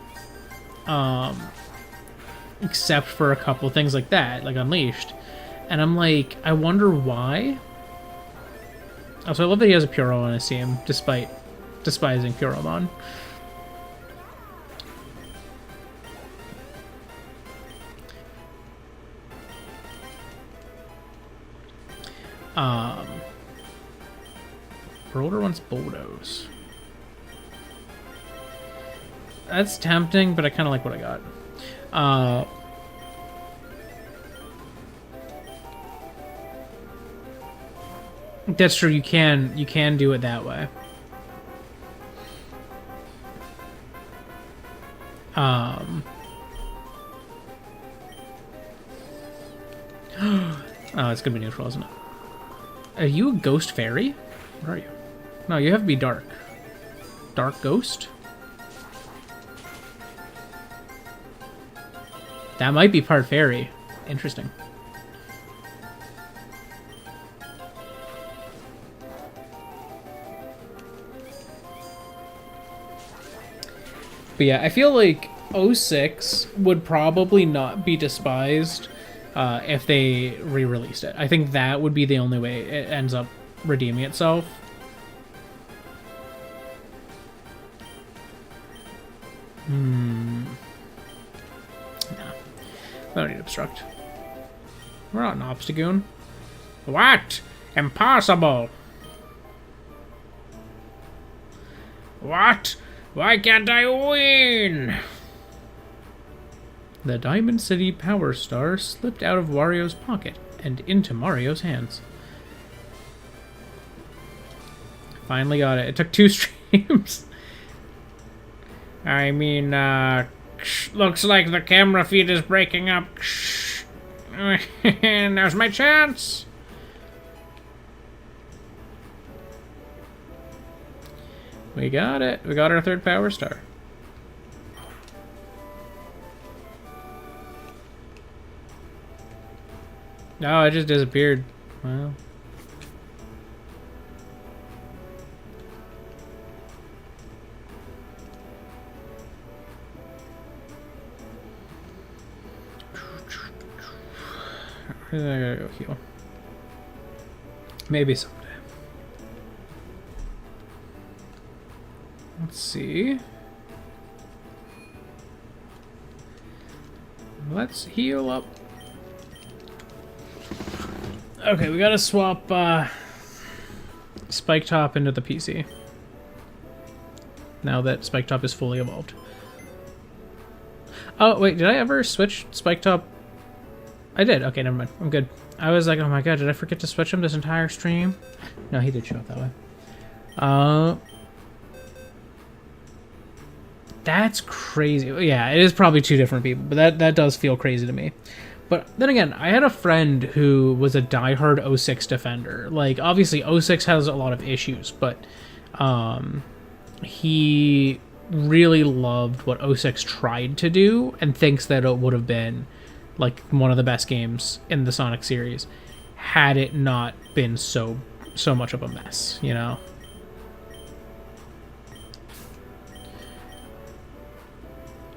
except for a couple things like that, like Unleashed. And I'm like, I wonder why. Also, I love that he has a Puro on his team, despite despising Puromon. Broder wants Bodos. That's tempting, but I kind of like what I got. That's true. You can do it that way. Oh, it's gonna be neutral, isn't it? Are you a ghost fairy? What are you? No, you have to be dark. Dark ghost? That might be part fairy. Interesting. But yeah, I feel like 06 would probably not be despised if they re-released it. I think that would be the only way it ends up redeeming itself. No. I don't need obstruct. We're not an obstagoon. What? Impossible! What? Why can't I win? The Diamond City Power Star slipped out of Wario's pocket and into Mario's hands. Finally got it. It took 2 streams. I mean, looks like the camera feed is breaking up. There's my chance. We got it. We got our 3rd Power Star. No, it just disappeared. Well. I gotta go heal. Maybe someday. Let's see. Let's heal up. Okay, we gotta swap Spike Top into the PC. Now that Spike Top is fully evolved. Oh, wait, did I ever switch Spike Top? I did. Okay, never mind. I'm good. I was like, oh my god, did I forget to switch him this entire stream? No, he did show up that way. That's crazy. Yeah, it is probably two different people, but that does feel crazy to me. But then again, I had a friend who was a diehard 06 defender. Like, obviously 06 has a lot of issues, but he really loved what 06 tried to do and thinks that it would have been like one of the best games in the Sonic series had it not been so much of a mess, you know?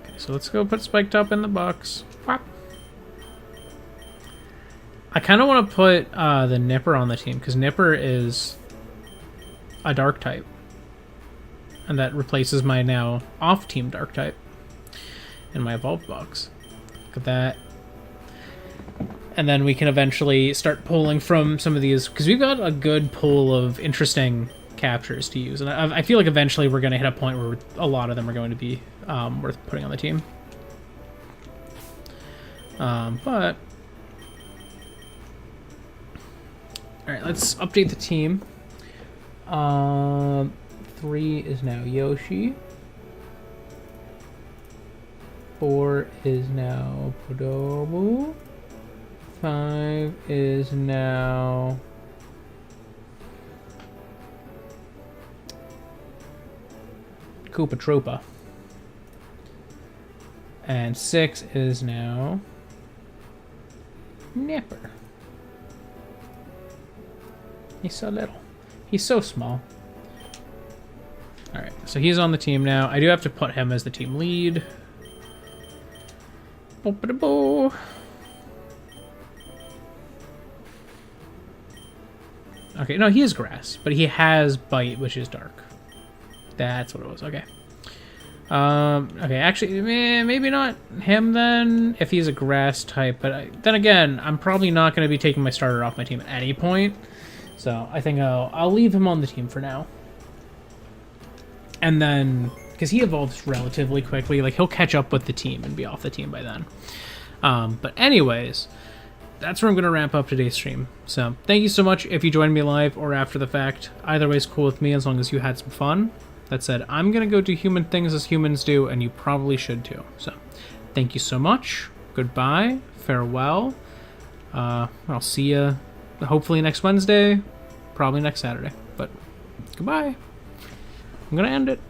Okay, so let's go put Spike Top in the box. Whap. I kind of want to put the Nipper on the team, because Nipper is a Dark type. And that replaces my now off-team Dark type in my Evolved box. Look at that. And then we can eventually start pulling from some of these, because we've got a good pool of interesting captures to use. And I feel like eventually we're going to hit a point where a lot of them are going to be worth putting on the team. But... Alright, let's update the team. 3 is now Yoshi. 4 is now Podobu. 5 is now Koopa Troopa. And 6 is now Nipper. He's so little. He's so small. Alright, so he's on the team now. I do have to put him as the team lead. Bo-ba-da-bo. Okay, no, he is grass, but he has bite, which is dark. That's what it was. Okay. Okay, actually, maybe not him then, if he's a grass type. But then again, I'm probably not going to be taking my starter off my team at any point. So I think I'll leave him on the team for now. And then, because he evolves relatively quickly, like he'll catch up with the team and be off the team by then. But anyways, that's where I'm going to wrap up today's stream. So thank you so much if you joined me live or after the fact. Either way is cool with me as long as you had some fun. That said, I'm going to go do human things as humans do, and you probably should too. So thank you so much. Goodbye. Farewell. I'll see you hopefully next Wednesday. Probably next Saturday. But goodbye. I'm going to end it.